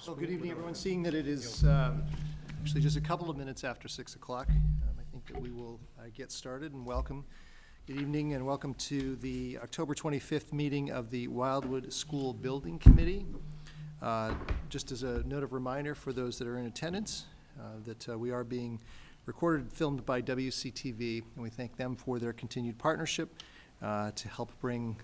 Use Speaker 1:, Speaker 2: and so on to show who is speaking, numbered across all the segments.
Speaker 1: Well, good evening, everyone. Seeing that it is actually just a couple of minutes after 6 o'clock, I think that we will get started and welcome. Good evening and welcome to the October 25th meeting of the Wildwood School Building Committee. Just as a note of reminder for those that are in attendance, that we are being recorded and filmed by WCTV, and we thank them for their continued partnership to help bring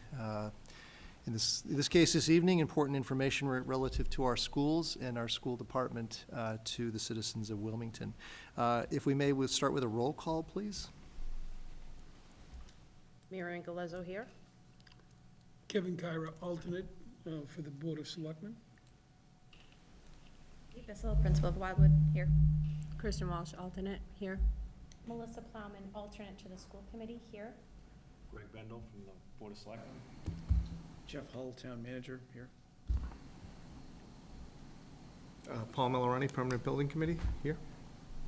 Speaker 1: in this case this evening, important information relative to our schools and our school department to the citizens of Wilmington. If we may, we'll start with a roll call, please.
Speaker 2: Mira Angelezzo here.
Speaker 3: Kevin Kyra, alternate for the Board of Selectmen.
Speaker 4: Bissell, principal of Wildwood, here.
Speaker 2: Kristen Walsh, alternate, here.
Speaker 4: Melissa Plowman, alternate to the school committee, here.
Speaker 5: Greg Bendel from the Board of Selectmen.
Speaker 6: Jeff Hull, Town Manager, here.
Speaker 7: Paul Millerani, Permanent Building Committee, here.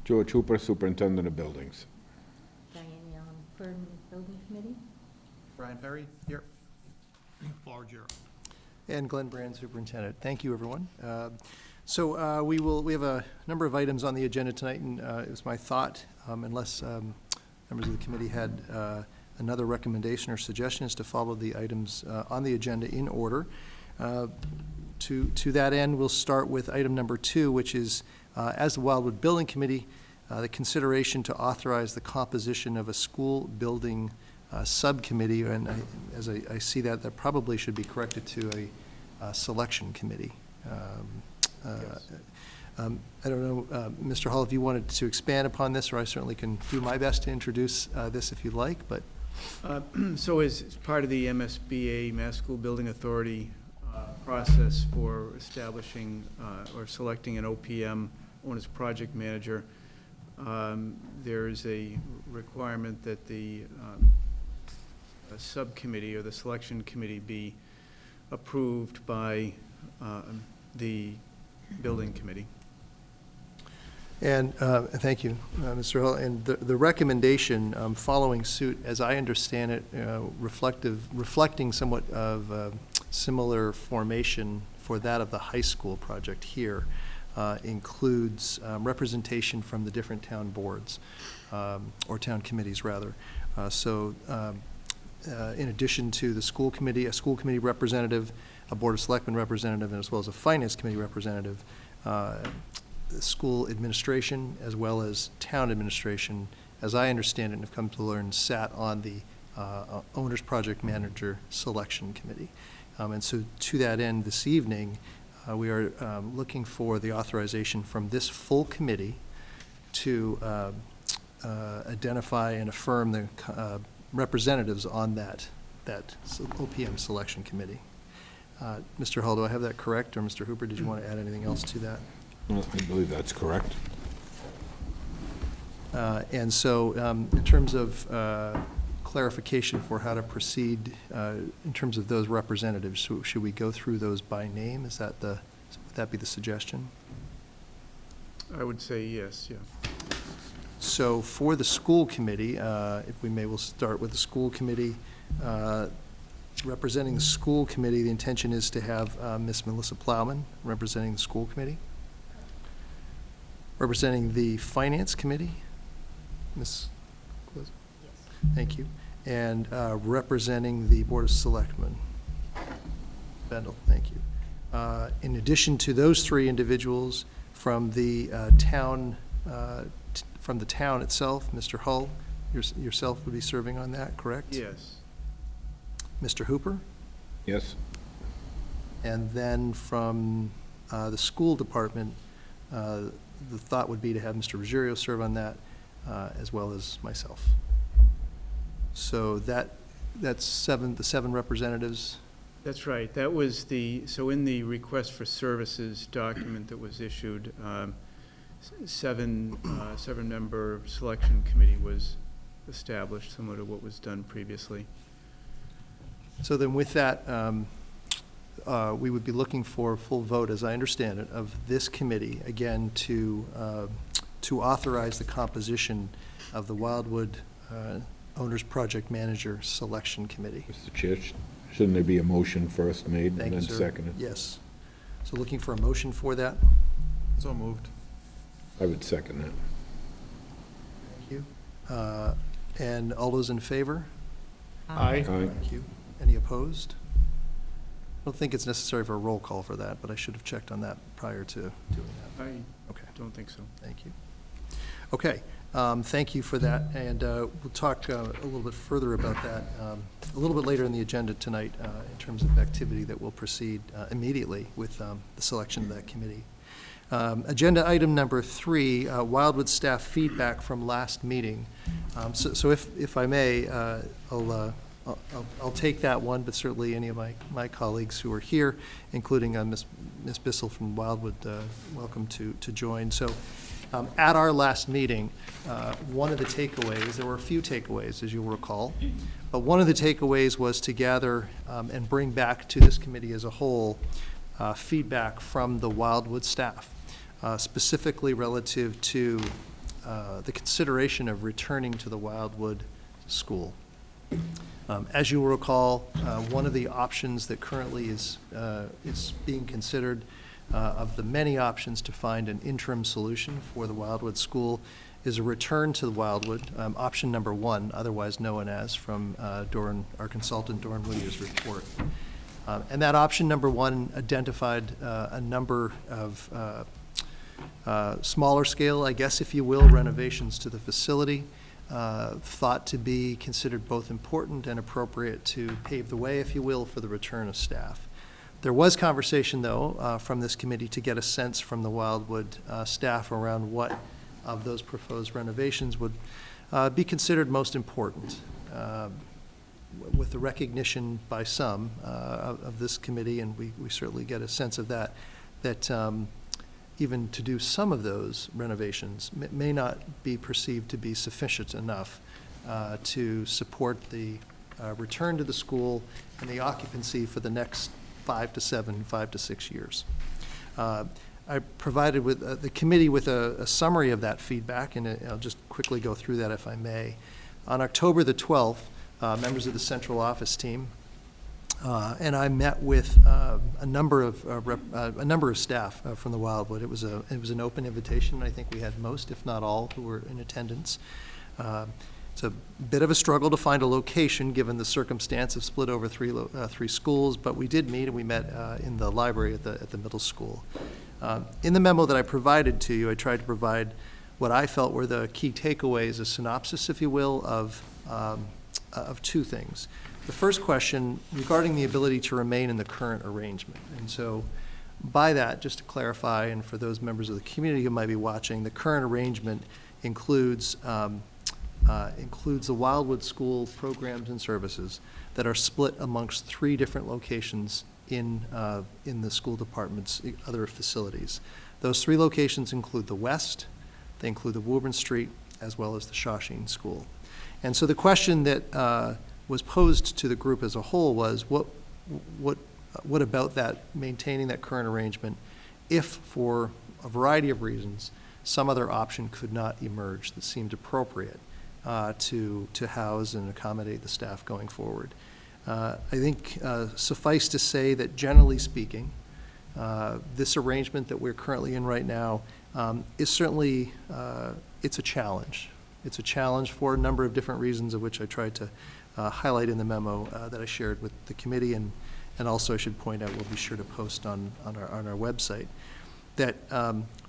Speaker 8: George Hooper, Superintendent of Buildings.
Speaker 4: Diane Young, Permanent Building Committee.
Speaker 1: Brian Perry, here.
Speaker 3: Laura Jarrett.
Speaker 1: And Glenn Brand, Superintendent. Thank you, everyone. So we have a number of items on the agenda tonight, and it was my thought, unless members of the committee had another recommendation or suggestion, is to follow the items on the agenda in order. To that end, we'll start with item number 2, which is, as the Wildwood Building Committee, the consideration to authorize the composition of a school building subcommittee, and as I see that probably should be corrected to a selection committee.
Speaker 6: Yes.
Speaker 1: I don't know, Mr. Hall, if you wanted to expand upon this, or I certainly can do my best to introduce this if you'd like, but.
Speaker 6: So as part of the MSBA, Mass School Building Authority process for establishing or selecting an OPM, Owner's Project Manager, there is a requirement that the subcommittee or the selection committee be approved by the building committee.
Speaker 1: And thank you, Mr. Hill. And the recommendation following suit, as I understand it, reflecting somewhat of similar formation for that of the high school project here, includes representation from the different town boards, or town committees, rather. In addition to the school committee, a school committee representative, a Board of Selectmen representative, and as well as a Finance Committee representative, school administration, as well as town administration, as I understand it and have come to learn, sat on the Owner's Project Manager Selection Committee. And so to that end, this evening, we are looking for the authorization from this full committee to identify and affirm the representatives on that OPM Selection Committee. Mr. Hull, do I have that correct? Or Mr. Hooper, did you want to add anything else to that?
Speaker 8: Well, I believe that's correct.
Speaker 1: And so in terms of clarification for how to proceed in terms of those representatives, should we go through those by name? Would that be the suggestion?
Speaker 6: I would say yes, yeah.
Speaker 1: So for the school committee, if we may, we'll start with the school committee. Representing the school committee, the intention is to have Ms. Melissa Plowman representing the school committee. Representing the Finance Committee, Ms. Yes. Thank you. And representing the Board of Selectmen, Bendel, thank you. In addition to those 3 individuals from the town itself, Mr. Hull, yourself would be serving on that, correct?
Speaker 6: Yes.
Speaker 1: Mr. Hooper?
Speaker 8: Yes?
Speaker 1: And then from the school department, the thought would be to have Mr. Ruggiero serve on that, as well as myself. So that's the 7 representatives.
Speaker 6: That's right. That was so in the request for services document that was issued, 7-member selection committee was established, similar to what was done previously.
Speaker 1: So then with that, we would be looking for a full vote, as I understand it, of this committee, again, to authorize the composition of the Wildwood Owner's Project Manager Selection Committee.
Speaker 8: Mr. Chair, shouldn't there be a motion first made
Speaker 1: Thank
Speaker 8: and
Speaker 1: you,
Speaker 8: then
Speaker 1: sir.
Speaker 8: seconded?
Speaker 1: Yes. So looking for a motion for that.
Speaker 7: So moved.
Speaker 8: I would second that.
Speaker 1: Thank you. And all those in favor?
Speaker 7: Aye.
Speaker 8: Aye.
Speaker 1: Thank you. Any opposed? I don't think it's necessary for a roll call for that, but I should have checked on that prior to doing that.
Speaker 6: I
Speaker 1: Okay,
Speaker 6: don't think so.
Speaker 1: thank you. Okay, thank you for that, and we'll talk a little bit further about that a little bit later in the agenda tonight in terms of activity that will proceed immediately with the selection of that committee. Agenda item number 3, Wildwood staff feedback from last meeting. So if I may, I'll take that one, but certainly any of my colleagues who are here, including Ms. Bissell from Wildwood, welcome to join. So at our last meeting, one of the takeaways, there were a few takeaways, as you'll recall, but one of the takeaways was to gather and bring back to this committee as a whole feedback from the Wildwood staff, specifically relative to the consideration of returning to the Wildwood school. As you will recall, one of the options that currently is being considered of the many options to find an interim solution for the Wildwood school is a return to the Wildwood, option number 1, otherwise known as, from our consultant Doran Whittier's report. And that option number 1 identified a number of smaller scale, I guess if you will, renovations to the facility, thought to be considered both important and appropriate to pave the way, if you will, for the return of staff. There was conversation, though, from this committee to get a sense from the Wildwood staff around what of those proposed renovations would be considered most important, with the recognition by some of this committee, and we certainly get a sense of that, that even to do some of those renovations may not be perceived to be sufficient enough to support the return to the school and the occupancy for the next 5 to 6 years. I provided with the committee with a summary of that feedback, and I'll just quickly go through that if I may. On October the 12th, members of the central office team and I met with a number of staff from the Wildwood. It was an open invitation. I think we had most, if not all, who were in attendance. It's a bit of a struggle to find a location given the circumstance of split over three schools, but we did meet, and we met in the library at the middle school. In the memo that I provided to you, I tried to provide what I felt were the key takeaways, a synopsis, if you will, of two things. The first question regarding the ability to remain in the current arrangement. And so by that, just to clarify, and for those members of the community who might be watching, the current arrangement includes the Wildwood School programs and services that are split amongst 3 different locations in the school department's other facilities. Those 3 locations include the West, they include the Woburn Street, as well as the Shawshene School. And so the question that was posed to the group as a whole was, what about that, maintaining that current arrangement, if for a variety of reasons, some other option could not emerge that seemed appropriate to house and accommodate the staff going forward. I think suffice to say that generally speaking, this arrangement that we're currently in right now is certainly, it's a challenge. It's a challenge for a number of different reasons, of which I tried to highlight in the memo that I shared with the committee, and also I should point out we'll be sure to post on our website. That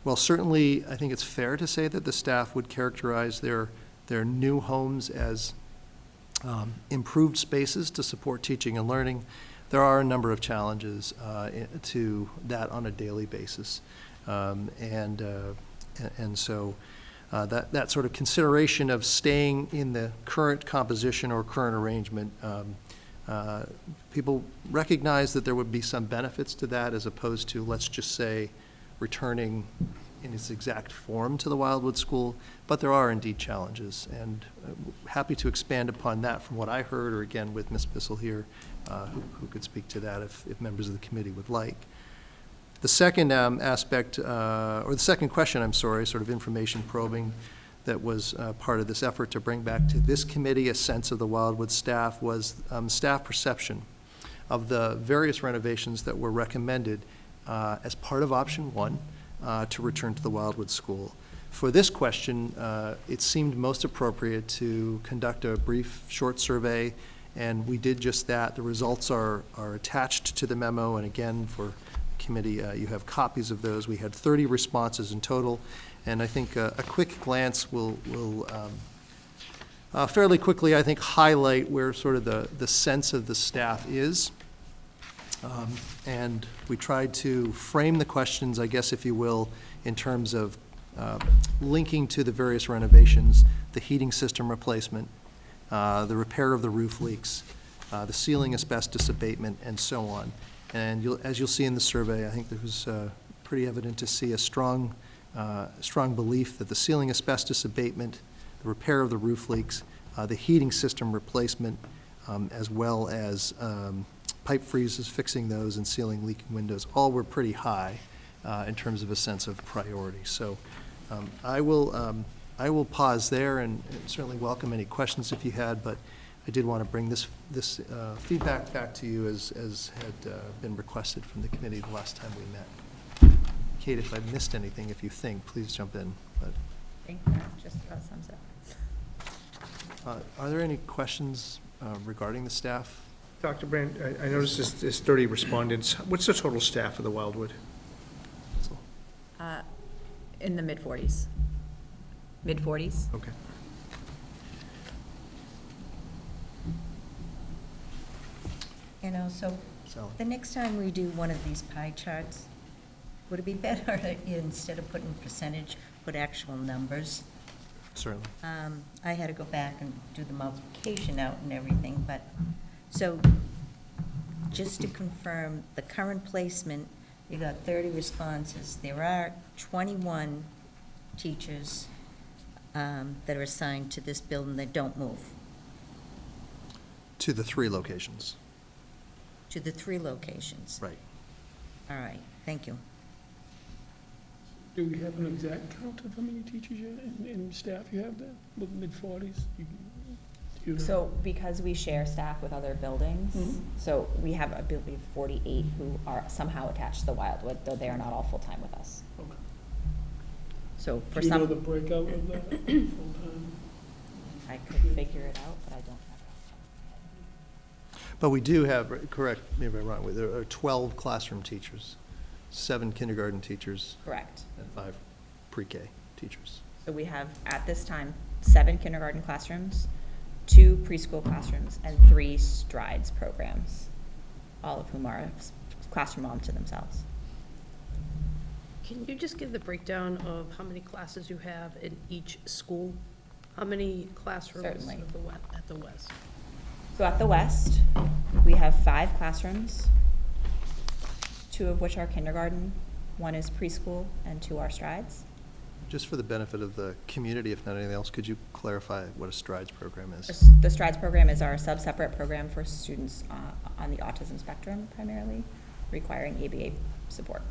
Speaker 1: while certainly I think it's fair to say that the staff would characterize their new homes as improved spaces to support teaching and learning, there are a number of challenges to that on a daily basis, and so. That sort of consideration of staying in the current composition or current arrangement, people recognize that there would be some benefits to that, as opposed to, let's just say, returning in its exact form to the Wildwood School, but there are indeed challenges, and happy to expand upon that from what I heard, or again with Ms. Bissell here, who could speak to that if members of the committee would like. The second aspect, or the second question, I'm sorry, sort of information probing that was part of this effort to bring back to this committee a sense of the Wildwood staff was staff perception of the various renovations that were recommended as part of option one, to return to the Wildwood School. For this question, it seemed most appropriate to conduct a brief, short survey, and we did just that. The results are attached to the memo, and again, for the committee, you have copies of those. We had 30 responses in total, and I think a quick glance will fairly quickly, I think, highlight where sort of the sense of the staff is. And we tried to frame the questions, I guess, if you will, in terms of linking to the various renovations, the heating system replacement, the repair of the roof leaks, the ceiling asbestos abatement, and so on. And as you'll see in the survey, I think there was pretty evident to see a strong belief that the ceiling asbestos abatement, the repair of the roof leaks, the heating system replacement, as well as pipe freezes, fixing those, and sealing leaking windows, all were pretty high in terms of a sense of priority. So I will pause there and certainly welcome any questions if you had, but I did want to bring this feedback back to you as had been requested from the committee the last time we met. Kate, if I missed anything, if you think, please jump in. But
Speaker 2: I think that just about sums it up.
Speaker 1: are there any questions regarding the staff?
Speaker 7: Dr. Brand, I noticed there's 30 respondents. What's the total staff of the Wildwood?
Speaker 2: In the mid-40s. Mid-40s?
Speaker 7: Okay.
Speaker 9: And also,
Speaker 1: Sally?
Speaker 9: the next time we do one of these pie charts, would it be better instead of putting percentage, put actual numbers?
Speaker 1: Certainly.
Speaker 9: I had to go back and do the multiplication out and everything, but, so, just to confirm, the current placement, you got 30 responses. There are 21 teachers that are assigned to this building that don't move,
Speaker 1: To the 3 locations.
Speaker 9: to the 3 locations.
Speaker 1: Right.
Speaker 9: All right, thank you.
Speaker 3: Do we have an exact count of how many teachers and staff you have there, with mid-40s?
Speaker 10: So because we share staff with other buildings,
Speaker 3: Mhm.
Speaker 10: so we have, I believe, 48 who are somehow attached to the Wildwood, though they are not all full-time with us.
Speaker 3: Okay.
Speaker 10: So for
Speaker 3: Do you know
Speaker 10: some,
Speaker 3: the breakout of that full-time?
Speaker 10: I could figure it out, but I don't have it.
Speaker 1: But we do have, correct me if I'm wrong, there are 12 classroom teachers, 7 kindergarten teachers,
Speaker 10: Correct.
Speaker 1: and 5 pre-K teachers.
Speaker 10: So we have, at this time, 7 kindergarten classrooms, 2 preschool classrooms, and 3 strides programs, all of whom are classroom onto themselves.
Speaker 2: Can you just give the breakdown of how many classes you have in each school? How many classrooms
Speaker 10: Certainly.
Speaker 2: at the West?
Speaker 10: So at the West, we have 5 classrooms, 2 of which are kindergarten, 1 is preschool, and 2 are strides.
Speaker 1: Just for the benefit of the community, if not anything else, could you clarify what a STRIDES program is?
Speaker 10: The strides program is our sub-separate program for students on the autism spectrum primarily, requiring ABA support.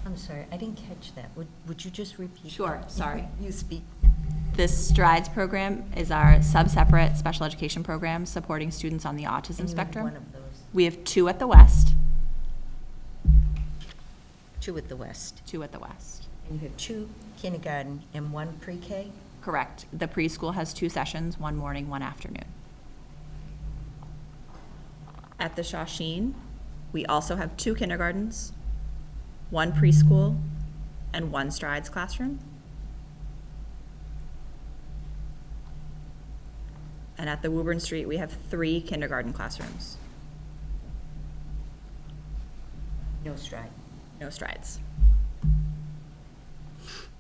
Speaker 9: I'm sorry, I didn't catch that. Would you just repeat?
Speaker 10: Sure,
Speaker 9: that?
Speaker 10: sorry.
Speaker 9: You speak.
Speaker 10: This strides program is our sub-separate special education program supporting students on the
Speaker 9: And
Speaker 10: autism
Speaker 9: you have
Speaker 10: spectrum.
Speaker 9: one of those,
Speaker 10: We have 2 at the West,
Speaker 9: 2 at the West.
Speaker 10: 2 at the West.
Speaker 9: And you have 2 kindergarten and 1 pre-K?
Speaker 10: Correct. The preschool has 2 sessions, 1 morning, 1 afternoon. At the Shawsheen, we also have 2 kindergartens, 1 preschool, and 1 strides classroom. And at the Woburn Street, we have 3 kindergarten classrooms,
Speaker 9: No stride.
Speaker 10: no strides.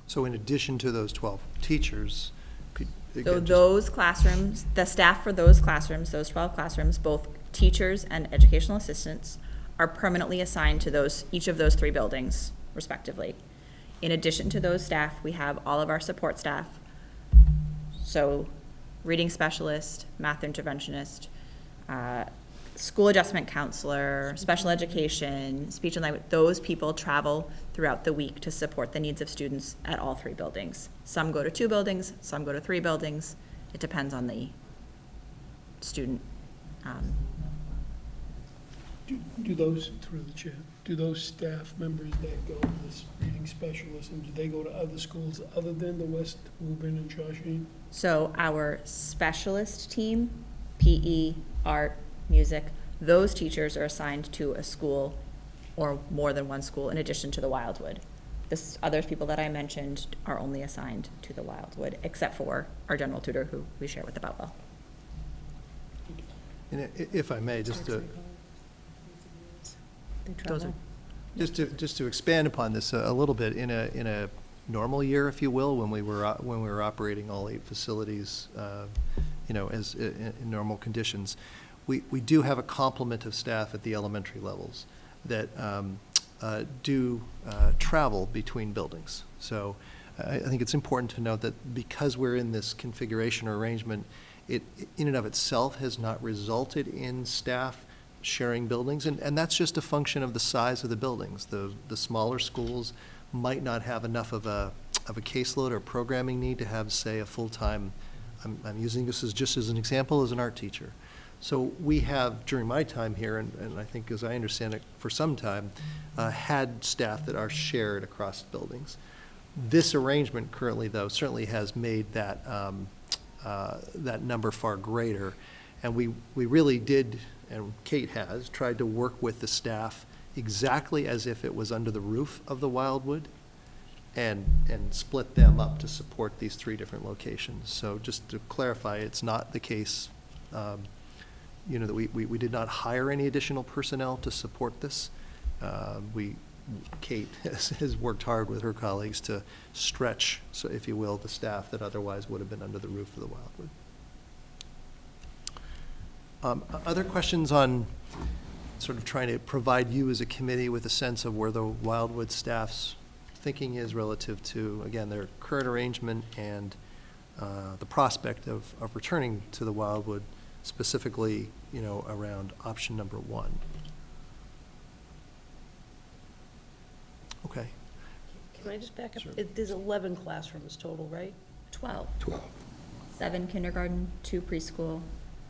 Speaker 1: So in addition to those 12 teachers, could,
Speaker 10: So
Speaker 1: again, just-
Speaker 10: those classrooms, the staff for those classrooms, those 12 classrooms, both teachers and educational assistants, are permanently assigned to each of those 3 buildings respectively. In addition to those staff, we have all of our support staff. So reading specialist, math interventionist, school adjustment counselor, special education, speech and language, those people travel throughout the week to support the needs of students at all 3 buildings. Some go to 2 buildings, some go to 3 buildings. It depends on the student.
Speaker 3: Do those, through the chair, do those staff members that go to this reading specialist, and do they go to other schools other than the West Woburn and Shawshene?
Speaker 10: So our specialist team, PE, art, music, those teachers are assigned to a school or more than one school in addition to the Wildwood. The other people that I mentioned are only assigned to the Wildwood, except for our general tutor who we share with the Boutwell.
Speaker 1: And if I may, just to,
Speaker 2: Those are-
Speaker 1: just to expand upon this a little bit, in a normal year, if you will, when we were operating all 8 facilities, as in normal conditions, we do have a complement of staff at the elementary levels that do travel between buildings. So I think it's important to note that because we're in this configuration or arrangement, it in and of itself has not resulted in staff sharing buildings, and that's just a function of the size of the buildings. The smaller schools might not have enough of a caseload or programming need to have, say, a full-time, I'm using this just as an example, as an art teacher. So we have, during my time here, and I think as I understand it, for some time, had staff that are shared across buildings. This arrangement currently, though, certainly has made that, that number far greater. And we really did, and Kate has, tried to work with the staff exactly as if it was under the roof of the Wildwood, and split them up to support these 3 different locations. So just to clarify, it's not the case, that we did not hire any additional personnel to support this. Kate has worked hard with her colleagues to stretch, so if you will, the staff that otherwise would have been under the roof of the Wildwood. Other questions on sort of trying to provide you as a committee with a sense of where the Wildwood staff's thinking is relative to, again, their current arrangement and the prospect of returning to the Wildwood, specifically, around option number 1. Okay.
Speaker 2: Can I just back up?
Speaker 1: Sure.
Speaker 2: There's 11 classrooms total, right?
Speaker 10: 12. 7 kindergarten, 2 preschool.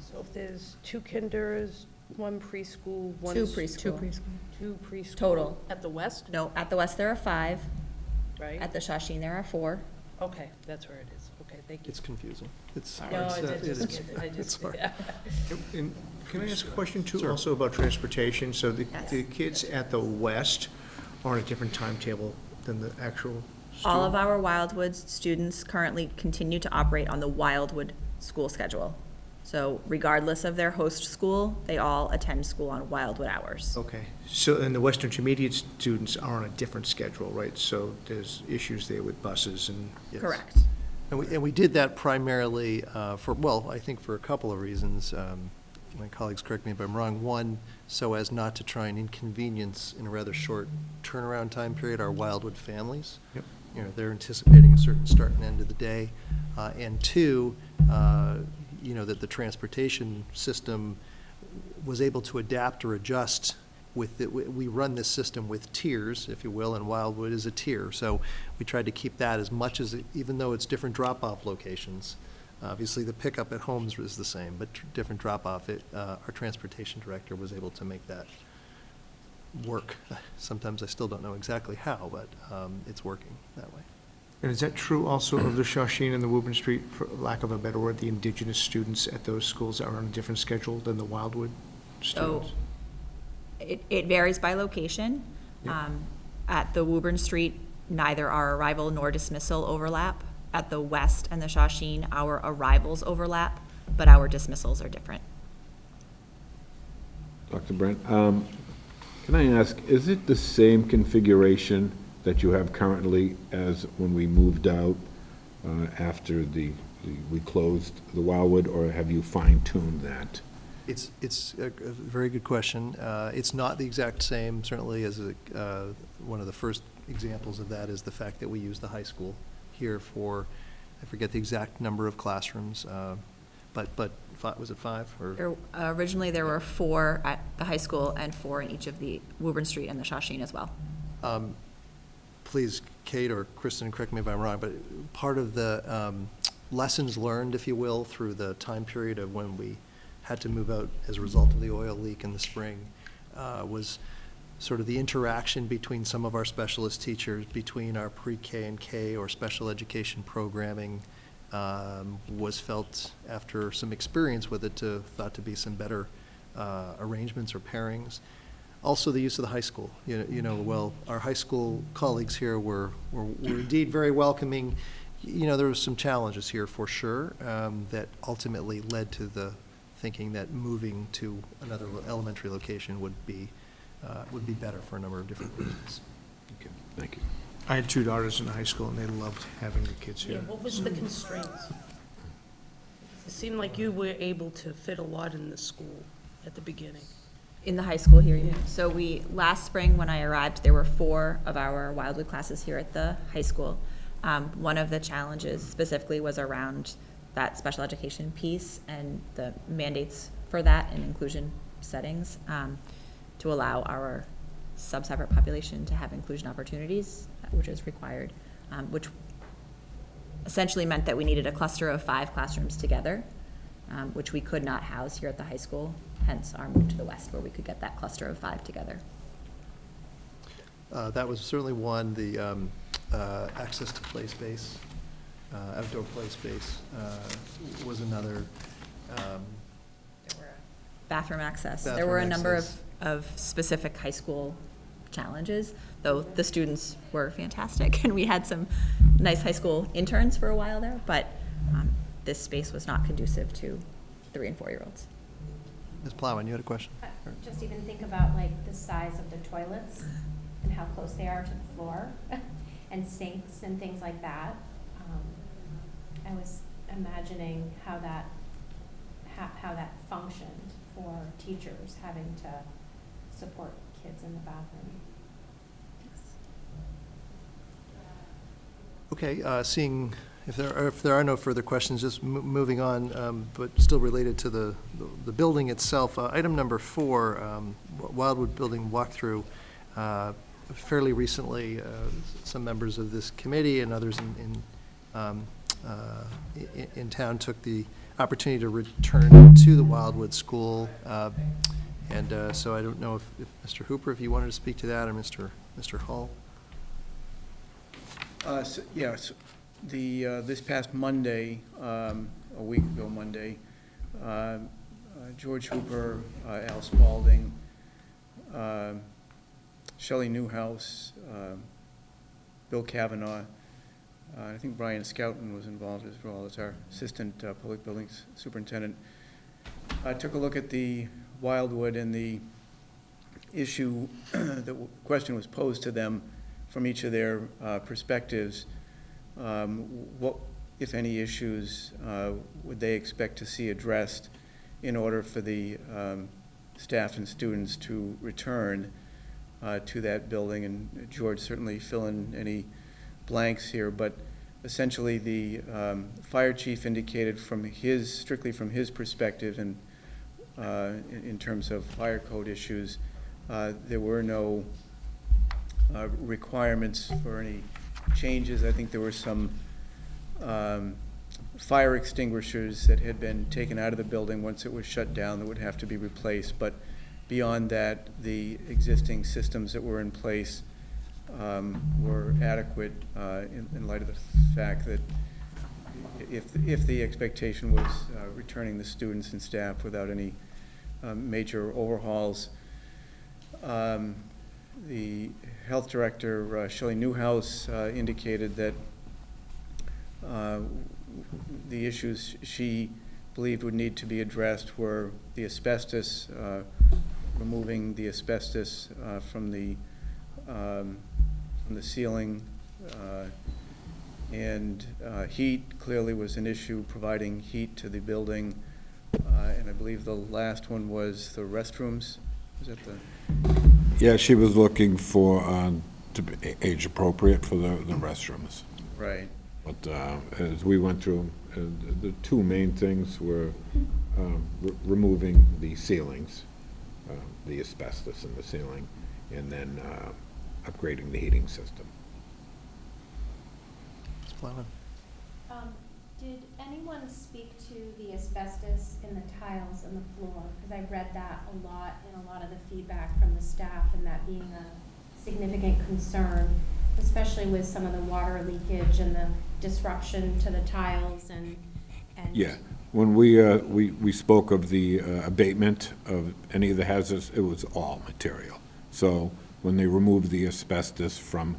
Speaker 2: So if there's 2 kinders, 1 preschool, 1.
Speaker 10: 2 preschool.
Speaker 2: 2 preschool.
Speaker 10: Total.
Speaker 2: At the West,
Speaker 10: No, at the West there are 5.
Speaker 2: right?
Speaker 10: At the Shawshene there are 4.
Speaker 2: Okay, that's where it is. Okay, thank you.
Speaker 1: It's confusing. It's
Speaker 2: No,
Speaker 1: hard.
Speaker 2: I
Speaker 1: It
Speaker 2: just
Speaker 1: is.
Speaker 2: get it. I
Speaker 1: It's
Speaker 2: just,
Speaker 1: hard.
Speaker 2: yeah.
Speaker 7: And can I ask a question too,
Speaker 1: Sure.
Speaker 7: also about transportation? So the
Speaker 10: Yes.
Speaker 7: kids at the West are on a different timetable than the actual
Speaker 10: All of
Speaker 7: student?
Speaker 10: our Wildwood students currently continue to operate on the Wildwood school schedule. So regardless of their host school, they all attend school on Wildwood hours.
Speaker 7: Okay, so, and the Western Intermediate students are on a different schedule, right? So there's issues there with buses and.
Speaker 1: Yes.
Speaker 10: Correct.
Speaker 1: And we did that primarily I think for a couple of reasons. My colleagues correct me if I'm wrong. One, so as not to try and inconvenience in a rather short turnaround time period our Wildwood families.
Speaker 7: Yep.
Speaker 1: They're anticipating a certain start and end of the day. And 2, that the transportation system was able to adapt or adjust with it. We run this system with tiers, if you will, and Wildwood is a tier. So we tried to keep that as much as, even though it's different drop-off locations. Obviously, the pickup at homes is the same, but different drop-off. Our transportation director was able to make that work. Sometimes I still don't know exactly how, but it's working that way.
Speaker 7: And is that true also of the Shawshene and the Woburn Street, for lack of a better word, the indigenous students at those schools are on a different schedule than the Wildwood
Speaker 10: So
Speaker 7: students?
Speaker 10: it varies by location.
Speaker 7: Yeah.
Speaker 10: At the Woburn Street, neither our arrival nor dismissal overlap. At the West and the Shawshene, our arrivals overlap, but our dismissals are different.
Speaker 8: Dr. Brent, can I ask, is it the same configuration that you have currently as when we moved out after we closed the Wildwood, or have you fine-tuned that?
Speaker 1: It's a very good question. It's not the exact same, certainly, as one of the first examples of that is the fact that we use the high school here for, I forget the exact number of classrooms, but was it 5 or?
Speaker 10: Originally, there were 4 at the high school and 4 in each of the Woburn Street and the Shawshene as well.
Speaker 1: Please, Kate or Kristen, correct me if I'm wrong, but part of the lessons learned, if you will, through the time period of when we had to move out as a result of the oil leak in the spring, was sort of the interaction between some of our specialist teachers, between our pre-K and K or special education programming, was felt after some experience with it thought to be some better arrangements or pairings. Also, the use of the high school. Well, our high school colleagues here were indeed very welcoming. There was some challenges here for sure that ultimately led to the thinking that moving to another elementary location would be better for a number of different reasons.
Speaker 8: Okay, thank you.
Speaker 7: I had 2 daughters in high school, and they loved having the kids
Speaker 2: Yeah,
Speaker 7: here.
Speaker 2: what was the constraints? It seemed like you were able to fit a lot in the school at the beginning.
Speaker 10: In the high school here, yeah. So last spring when I arrived, there were 4 of our Wildwood classes here at the high school. One of the challenges specifically was around that special education piece and the mandates for that in inclusion settings, to allow our sub-separate population to have inclusion opportunities, which is required, which essentially meant that we needed a cluster of 5 classrooms together, which we could not house here at the high school, hence our move to the west where we could get that cluster of 5 together.
Speaker 1: That was certainly one. The access to play space, outdoor play space was another.
Speaker 10: Bathroom access. There
Speaker 1: Bathroom
Speaker 10: were a number
Speaker 1: access.
Speaker 10: of specific high school challenges, though the students were fantastic, and we had some nice high school interns for a while there, but this space was not conducive to 3- and 4-year-olds.
Speaker 1: Ms. Plowman, you had a question?
Speaker 4: Just even think about like the size of the toilets and how close they are to the floor and sinks and things like that. I was imagining how that functioned for teachers having to support kids in the bathroom.
Speaker 1: Okay, seeing if there are no further questions, just moving on, but still related to the building itself. Item number 4, Wildwood building walkthrough. Fairly recently, some members of this committee and others in town took the opportunity to return to the Wildwood School, and so I don't know if Mr. Hooper, if you wanted to speak to that, or Mr. Hall.
Speaker 6: This past Monday, a week ago Monday, George Hooper, Al Spalding, Shelley Newhouse, Bill Kavanaugh, I think Brian Scouten was involved as well as our assistant public buildings superintendent. I took a look at the Wildwood and the issue, the question was posed to them from each of their perspectives. What, if any, issues would they expect to see addressed in order for the staff and students to return to that building? And George certainly fill in any blanks here, but essentially the fire chief indicated strictly from his perspective and in terms of fire code issues, there were no requirements for any changes. I think there were some fire extinguishers that had been taken out of the building once it was shut down that would have to be replaced, but beyond that, the existing systems that were in place were adequate in light of the fact that if the expectation was returning the students and staff without any major overhauls. The health director, Shelley Newhouse, indicated that the issues she believed would need to be addressed were the asbestos, removing the asbestos from the ceiling, and heat clearly was an issue, providing heat to the building, and I believe the last one was the restrooms. Was that the?
Speaker 8: Yeah, she was looking for, to be age appropriate for the restrooms.
Speaker 6: Right.
Speaker 8: But as we went through, the 2 main things were removing the ceilings, the asbestos in the ceiling, and then upgrading the heating system.
Speaker 1: Ms. Plowman?
Speaker 4: Did anyone speak to the asbestos in the tiles and the floor? Because I read that a lot in a lot of the feedback from the staff, and that being a significant concern, especially with some of the water leakage and the disruption to the tiles and.
Speaker 8: Yeah, when we spoke of the abatement of any of the hazards, it was all material. So when they removed the asbestos from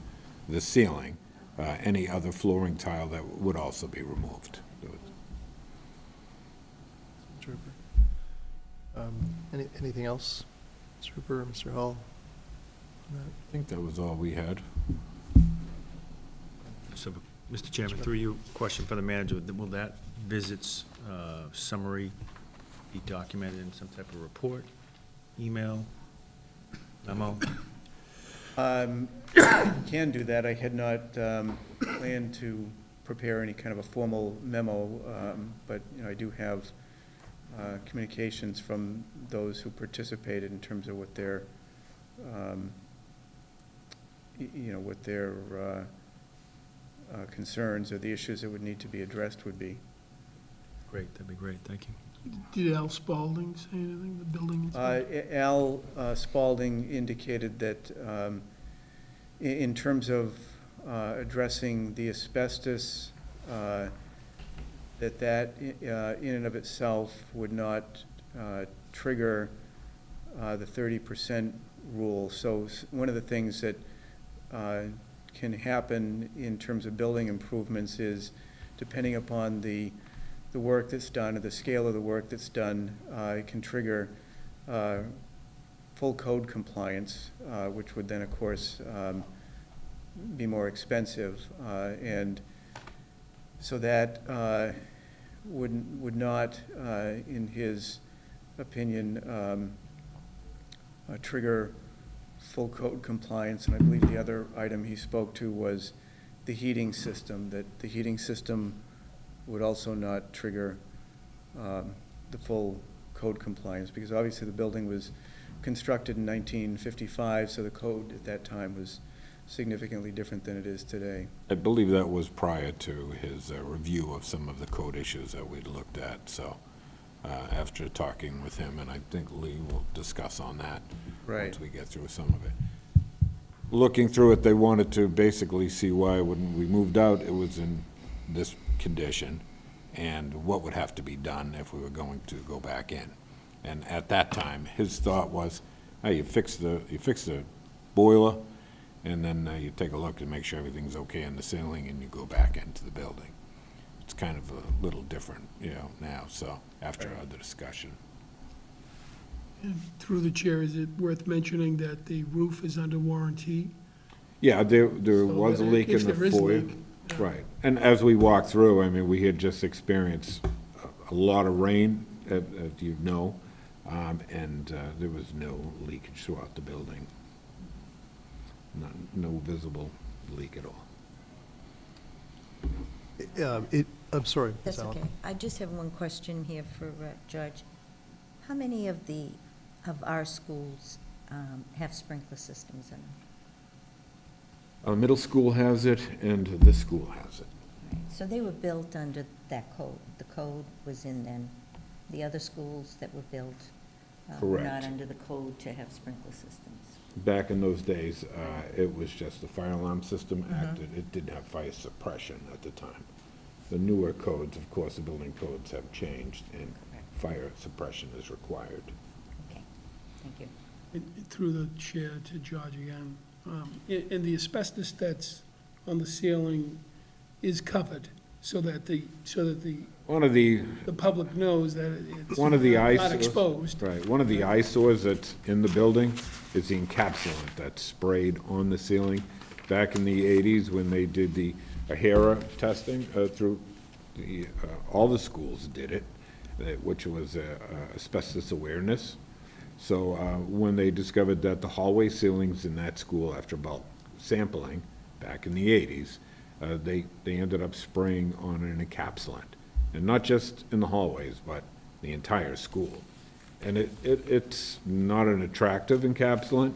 Speaker 8: the ceiling, any other flooring tile that would also be removed.
Speaker 1: Trooper. Anything else? Trooper, Mr. Hall?
Speaker 8: I think that was all we had.
Speaker 5: So, Mr. Chairman, through you, question for the manager, will that visit's summary be documented in some type of report, email, memo?
Speaker 6: Can do that. I had not planned to prepare any kind of a formal memo, but, you know, I do have communications from those who participated in terms of what their, what their concerns or the issues that would need to be addressed would be.
Speaker 5: Great, that'd be great, thank you.
Speaker 3: Did Al Spalding say anything, the building inspector?
Speaker 6: Al Spalding indicated that in terms of addressing the asbestos, that in and of itself would not trigger the 30% rule. So one of the things that can happen in terms of building improvements is, depending upon the work that's done or the scale of the work that's done, it can trigger full code compliance, which would then, of course, be more expensive. And so that would not, in his opinion, trigger full code compliance. And I believe the other item he spoke to was the heating system, that the heating system would also not trigger the full code compliance, because obviously the building was constructed in 1955, so the code at that time was significantly different than it is today.
Speaker 8: I believe that was prior to his review of some of the code issues that we'd looked at, so after talking with him, and I think Lee will discuss on that once we get through some of it. Looking through it, they wanted to basically see why when we moved out, it was in this condition, and what would have to be done if we were going to go back in. And at that time, his thought was, hey, you fix the boiler, and then you take a look to make sure everything's okay in the ceiling, and you go back into the building. It's kind of a little different, now, so, after our discussion.
Speaker 3: And through the chair, is it worth mentioning that the roof is under warranty?
Speaker 8: Yeah, there
Speaker 3: So
Speaker 8: was a
Speaker 3: that
Speaker 8: leak in
Speaker 3: if
Speaker 8: the
Speaker 3: there is a
Speaker 8: foyer.
Speaker 3: leak,
Speaker 8: Right, and as we walked through, I mean, we had just experienced a lot of rain, as you know, and there was no leakage throughout the building. No visible leak at all.
Speaker 1: I'm sorry, Ms.
Speaker 9: That's
Speaker 1: Allen.
Speaker 9: okay. I just have one question here for George. How many of our schools have sprinkler systems in them?
Speaker 8: Middle school has it, and this school has it.
Speaker 9: Right, so they were built under that code. The code was in then. The other schools that were built were not
Speaker 8: Correct.
Speaker 9: under the code to have sprinkler systems.
Speaker 8: Back in those days, it was just the fire alarm system acted. It didn't have fire suppression at the time. The newer codes, of course, the building codes have changed, and fire suppression is required.
Speaker 9: Okay, thank you.
Speaker 3: Through the chair to George again, and the asbestos that's on the ceiling is covered, so that the
Speaker 8: One of the
Speaker 3: public knows that it's
Speaker 8: One of the
Speaker 3: not
Speaker 8: eyesores-
Speaker 3: exposed.
Speaker 8: Right, one of the eyesores that's in the building is the encapsulant that's sprayed on the ceiling. Back in the 80s, when they did the AHERA testing through the, all the schools did it, which was asbestos awareness. So when they discovered that the hallway ceilings in that school, after bulk sampling back in the 80s, they ended up spraying on an encapsulant. And not just in the hallways, but the entire school. And it's not an attractive encapsulant.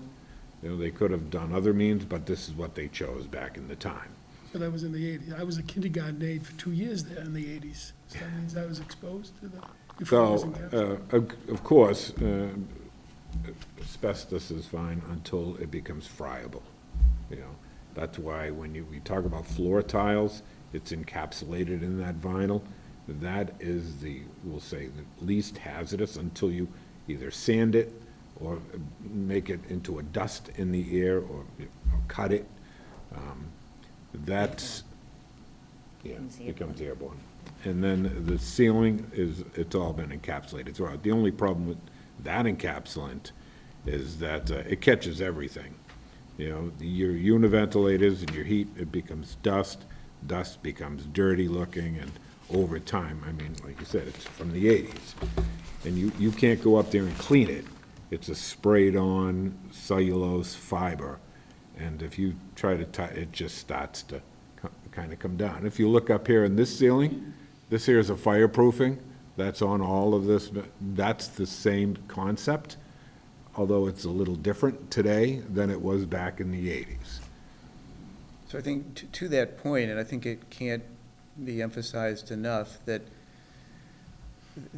Speaker 8: They could have done other means, but this is what they chose back in the time.
Speaker 3: But that was in the 80s. I was a kindergarten aide for 2 years there in the 80s. So that means I was exposed to that before it was
Speaker 8: So,
Speaker 3: encapsulated.
Speaker 8: of course, asbestos is fine until it becomes friable, you know. That's why when we talk about floor tiles, it's encapsulated in that vinyl. That is we'll say, the least hazardous until you either sand it or make it into a dust in the air or cut it. That's, becomes airborne. And then the ceiling it's all been encapsulated throughout. The only problem with that encapsulant is that it catches everything. You know, your univentilators and your heat, it becomes dust. Dust becomes dirty looking, and over time, I mean, like you said, it's from the 80s. And you can't go up there and clean it. It's a sprayed-on cellulose fiber. And if you try to it just starts to kind of come down. If you look up here in this ceiling, this here is a fireproofing. That's on all of this. That's the same concept, although it's a little different today than it was back in the 80s.
Speaker 6: So I think to that point, and I think it can't be emphasized enough, that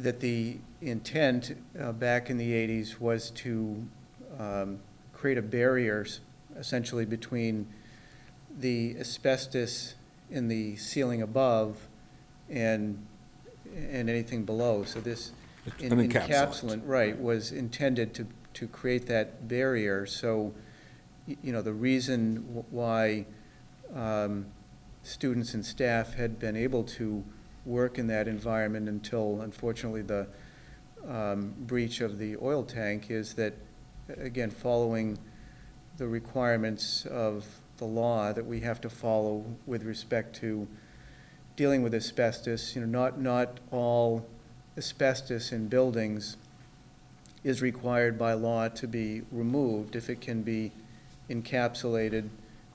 Speaker 6: the intent back in the 80s was to create a barrier essentially between the asbestos in the ceiling above and anything below. So this
Speaker 8: An encapsulant.
Speaker 6: right, was intended to create that barrier. So, you know, the reason why students and staff had been able to work in that environment until, unfortunately, the breach of the oil tank is that, again, following the requirements of the law that we have to follow with respect to dealing with asbestos, you know, not all asbestos in buildings is required by law to be removed if it can be encapsulated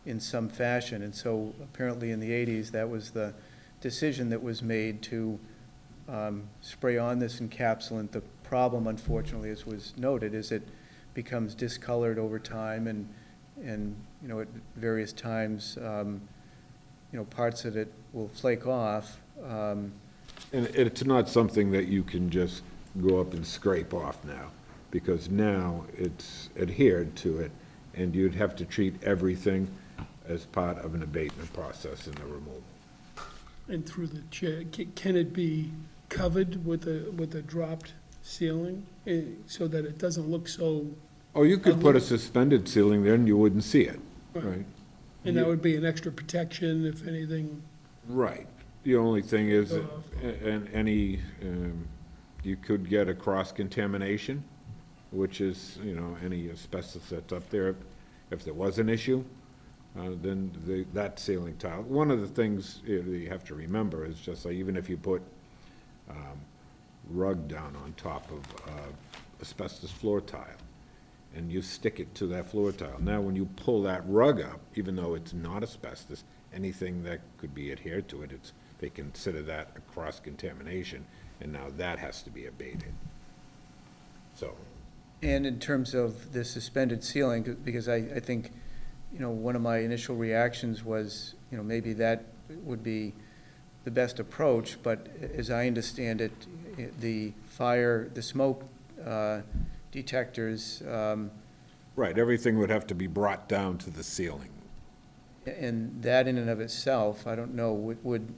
Speaker 6: in some fashion. And so apparently in the 80s, that was the decision that was made to spray on this encapsulant. The problem, unfortunately, as was noted, is it becomes discolored over time, and you know, at various times, you know, parts of it will flake off.
Speaker 8: And it's not something that you can just go up and scrape off now, because now it's adhered to it, and you'd have to treat everything as part of an abatement process in the removal.
Speaker 3: And through the chair, can it be covered with a dropped ceiling so that it doesn't look so?
Speaker 8: Oh, you could put a suspended ceiling there and you wouldn't see it, right?
Speaker 3: And that would be an extra protection if anything.
Speaker 8: Right. The only thing is,
Speaker 3: Go
Speaker 8: you could get a cross-contamination, which is, you know, any asbestos that's up there. If there was an issue, then that ceiling tile. One of the things you have to remember is just like, even if you put rug down on top of asbestos floor tile, and you stick it to that floor tile. Now, when you pull that rug up, even though it's not asbestos, anything that could be adhered to it, they consider that a cross-contamination, and now that has to be abated. So.
Speaker 6: And in terms of the suspended ceiling, because I think, you know, one of my initial reactions was, you know, maybe that would be the best approach, but as I understand it, the smoke detectors.
Speaker 8: Right, everything would have to be brought down to the ceiling.
Speaker 6: And that in and of itself, I don't know, would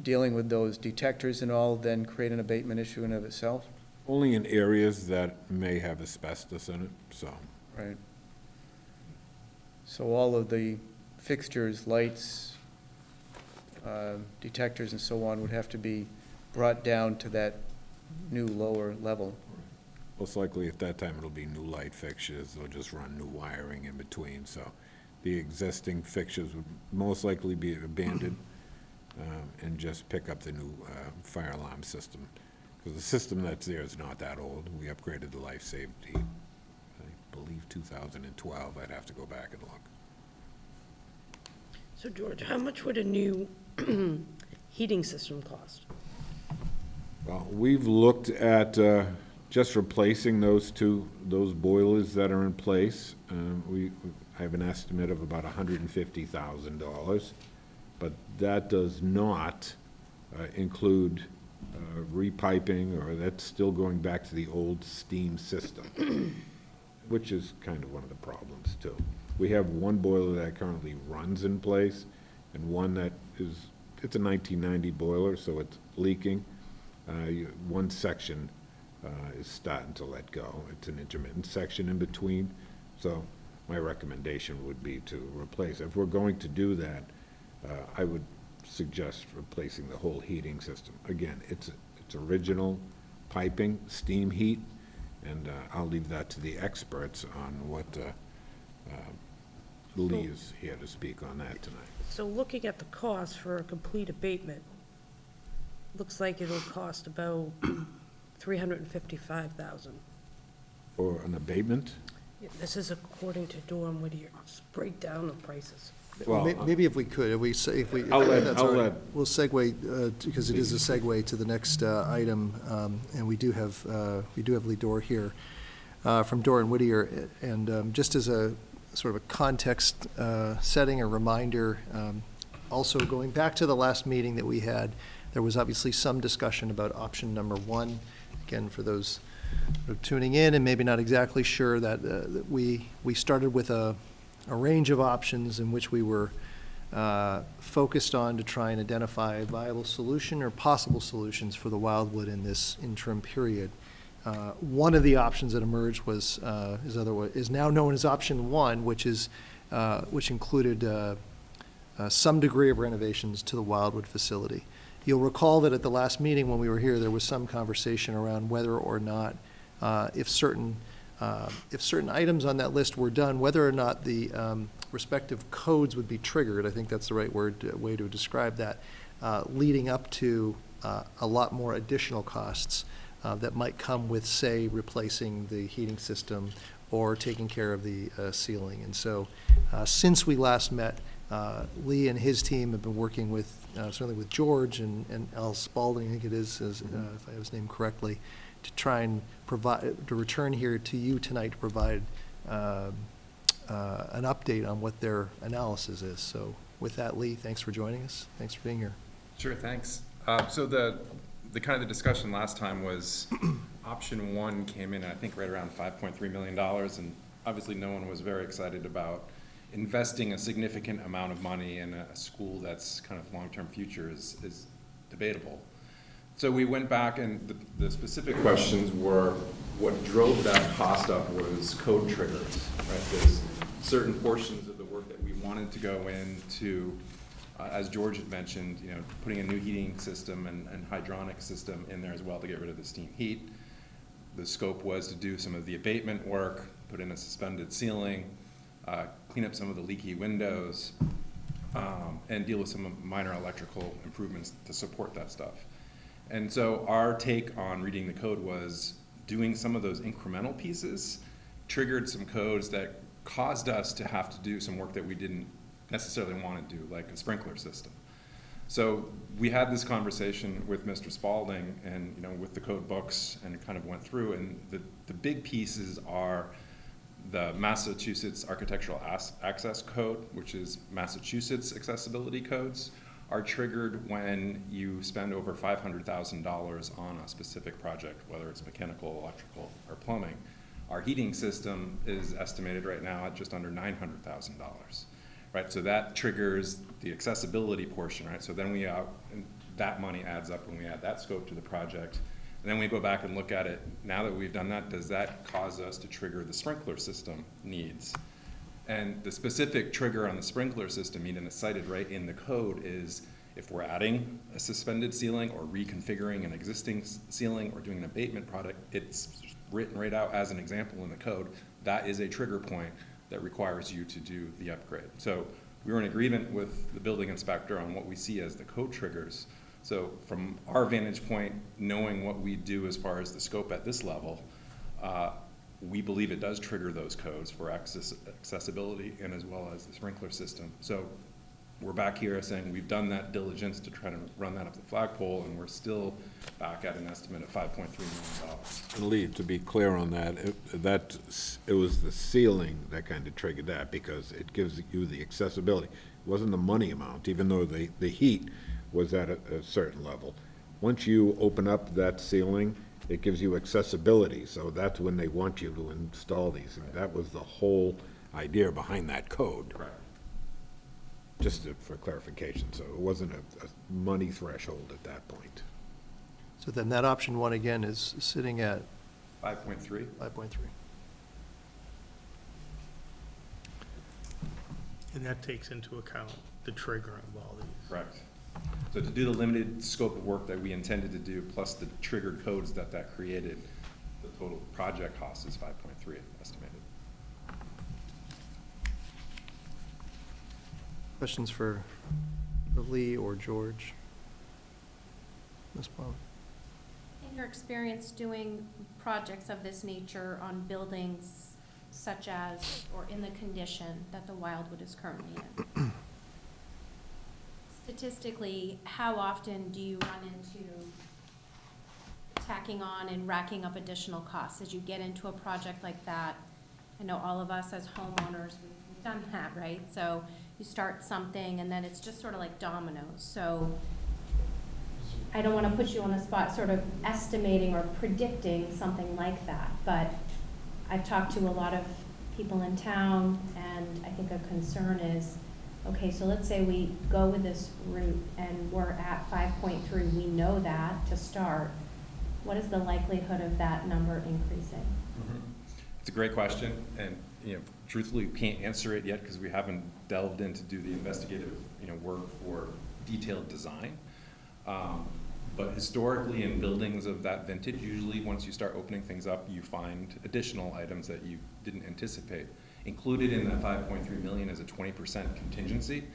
Speaker 6: dealing with those detectors and all then create an abatement issue in and of itself?
Speaker 8: Only in areas that may have asbestos in it, so.
Speaker 6: Right. So all of the fixtures, lights, detectors and so on would have to be brought down to that new lower level.
Speaker 8: Most likely at that time, it'll be new light fixtures. They'll just run new wiring in between, so the existing fixtures would most likely be abandoned and just pick up the new fire alarm system. Because the system that's there is not that old. We upgraded the life safety, I believe 2012. I'd have to go back and look.
Speaker 2: So George, how much would a new heating system cost?
Speaker 8: Well, we've looked at just replacing those boilers that are in place. I have an estimate of about $150,000, but that does not include repiping, or that's still going back to the old steam system, which is kind of one of the problems too. We have one boiler that currently runs in place, and one that it's a 1990 boiler, so it's leaking. One section is starting to let go. It's an intermittent section in between, so my recommendation would be to replace. If we're going to do that, I would suggest replacing the whole heating system. Again, it's original piping, steam heat, and I'll leave that to the experts on what Lee is here to speak on that tonight.
Speaker 2: So looking at the cost for a complete abatement, looks like it'll cost about $355,000.
Speaker 8: For an abatement?
Speaker 2: This is according to Dorn Whittier's breakdown of prices.
Speaker 8: Well,
Speaker 1: Maybe if we could, if we,
Speaker 8: I'll let-
Speaker 1: that's
Speaker 8: I'll
Speaker 1: all right.
Speaker 8: let-
Speaker 1: We'll segue, because it is a segue to the next item, and we do have Lee Dorr here from Dorr and Whittier, and just as a sort of a context setting, a reminder, also going back to the last meeting that we had, there was obviously some discussion about option number one. Again, for those sort of tuning in and maybe not exactly sure, that we started with a range of options in which we were focused on to try and identify a viable solution or possible solutions for the Wildwood in this interim period. One of the options that emerged was is now known as option one, which included some degree of renovations to the Wildwood facility. You'll recall that at the last meeting when we were here, there was some conversation around whether or not, if certain items on that list were done, whether or not the respective codes would be triggered. I think that's the right way to describe that, leading up to a lot more additional costs that might come with, say, replacing the heating system or taking care of the ceiling. And so since we last met, Lee and his team have been working with, certainly with George and Al Spalding, I think it is, if I have his name correctly, to try and to return here to you tonight to provide an update on what their analysis is. So with that, Lee, thanks for joining us. Thanks for being here.
Speaker 11: Sure, thanks. So the kind of the discussion last time was option one came in, I think, right around $5.3 million, and obviously no one was very excited about investing a significant amount of money in a school that's kind of long-term future is debatable. So we went back, and the specific questions were, what drove that cost up was code triggers, right? There's certain portions of the work that we wanted to go into, as George had mentioned, putting a new heating system and hydronic system in there as well to get rid of the steam heat. The scope was to do some of the abatement work, put in a suspended ceiling, clean up some of the leaky windows, and deal with some minor electrical improvements to support that stuff. And so our take on reading the code was doing some of those incremental pieces triggered some codes that caused us to have to do some work that we didn't necessarily want to do, like a sprinkler system. So we had this conversation with Mr. Spalding and with the code books, and kind of went through, and the big pieces are the Massachusetts Architectural Access Code, which is Massachusetts accessibility codes, are triggered when you spend over $500,000 on a specific project, whether it's mechanical, electrical, or plumbing. Our heating system is estimated right now at just under $900,000, right? So that triggers the accessibility portion, right? So then that money adds up when we add that scope to the project. And then we go back and look at it. Now that we've done that, does that cause us to trigger the sprinkler system needs? And the specific trigger on the sprinkler system, and it's cited right in the code, is if we're adding a suspended ceiling or reconfiguring an existing ceiling or doing an abatement product, it's written right out as an example in the code. That is a trigger point that requires you to do the upgrade. So we were in agreement with the building inspector on what we see as the code triggers. So from our vantage point, knowing what we do as far as the scope at this level, we believe it does trigger those codes for accessibility and as well as the sprinkler system. So we're back here saying we've done that diligence to try to run that up the flagpole, and we're still back at an estimate of $5.3 million.
Speaker 8: And Lee, to be clear on that, it was the ceiling that kind of triggered that, because it gives you the accessibility. It wasn't the money amount, even though the heat was at a certain level. Once you open up that ceiling, it gives you accessibility, so that's when they want you to install these. And that was the whole idea behind that code.
Speaker 11: Correct.
Speaker 8: Just for clarification, so it wasn't a money threshold at that point.
Speaker 1: So then that option one again is sitting at
Speaker 11: 5.3?
Speaker 1: 5.3.
Speaker 12: And that takes into account the triggering of all these.
Speaker 11: Correct. So to do the limited scope of work that we intended to do, plus the triggered codes that created, the total project cost is 5.3 estimated.
Speaker 1: Questions for Lee or George? Ms. Plum?
Speaker 4: In your experience doing projects of this nature on buildings such as, or in the condition that the Wildwood is currently in, statistically, how often do you run into tacking on and racking up additional costs as you get into a project like that? I know all of us as homeowners, we've done that, right? So you start something and then it's just sort of like dominoes. So I don't want to put you on the spot sort of estimating or predicting something like that, but I've talked to a lot of people in town, and I think a concern is, okay, so let's say we go with this route and we're at 5.3, we know that to start. What is the likelihood of that number increasing?
Speaker 11: It's a great question, and truthfully, we can't answer it yet because we haven't delved in to do the investigative work for detailed design. But historically, in buildings of that vintage, usually once you start opening things up, you find additional items that you didn't anticipate. Included in that 5.3 million is a 20% contingency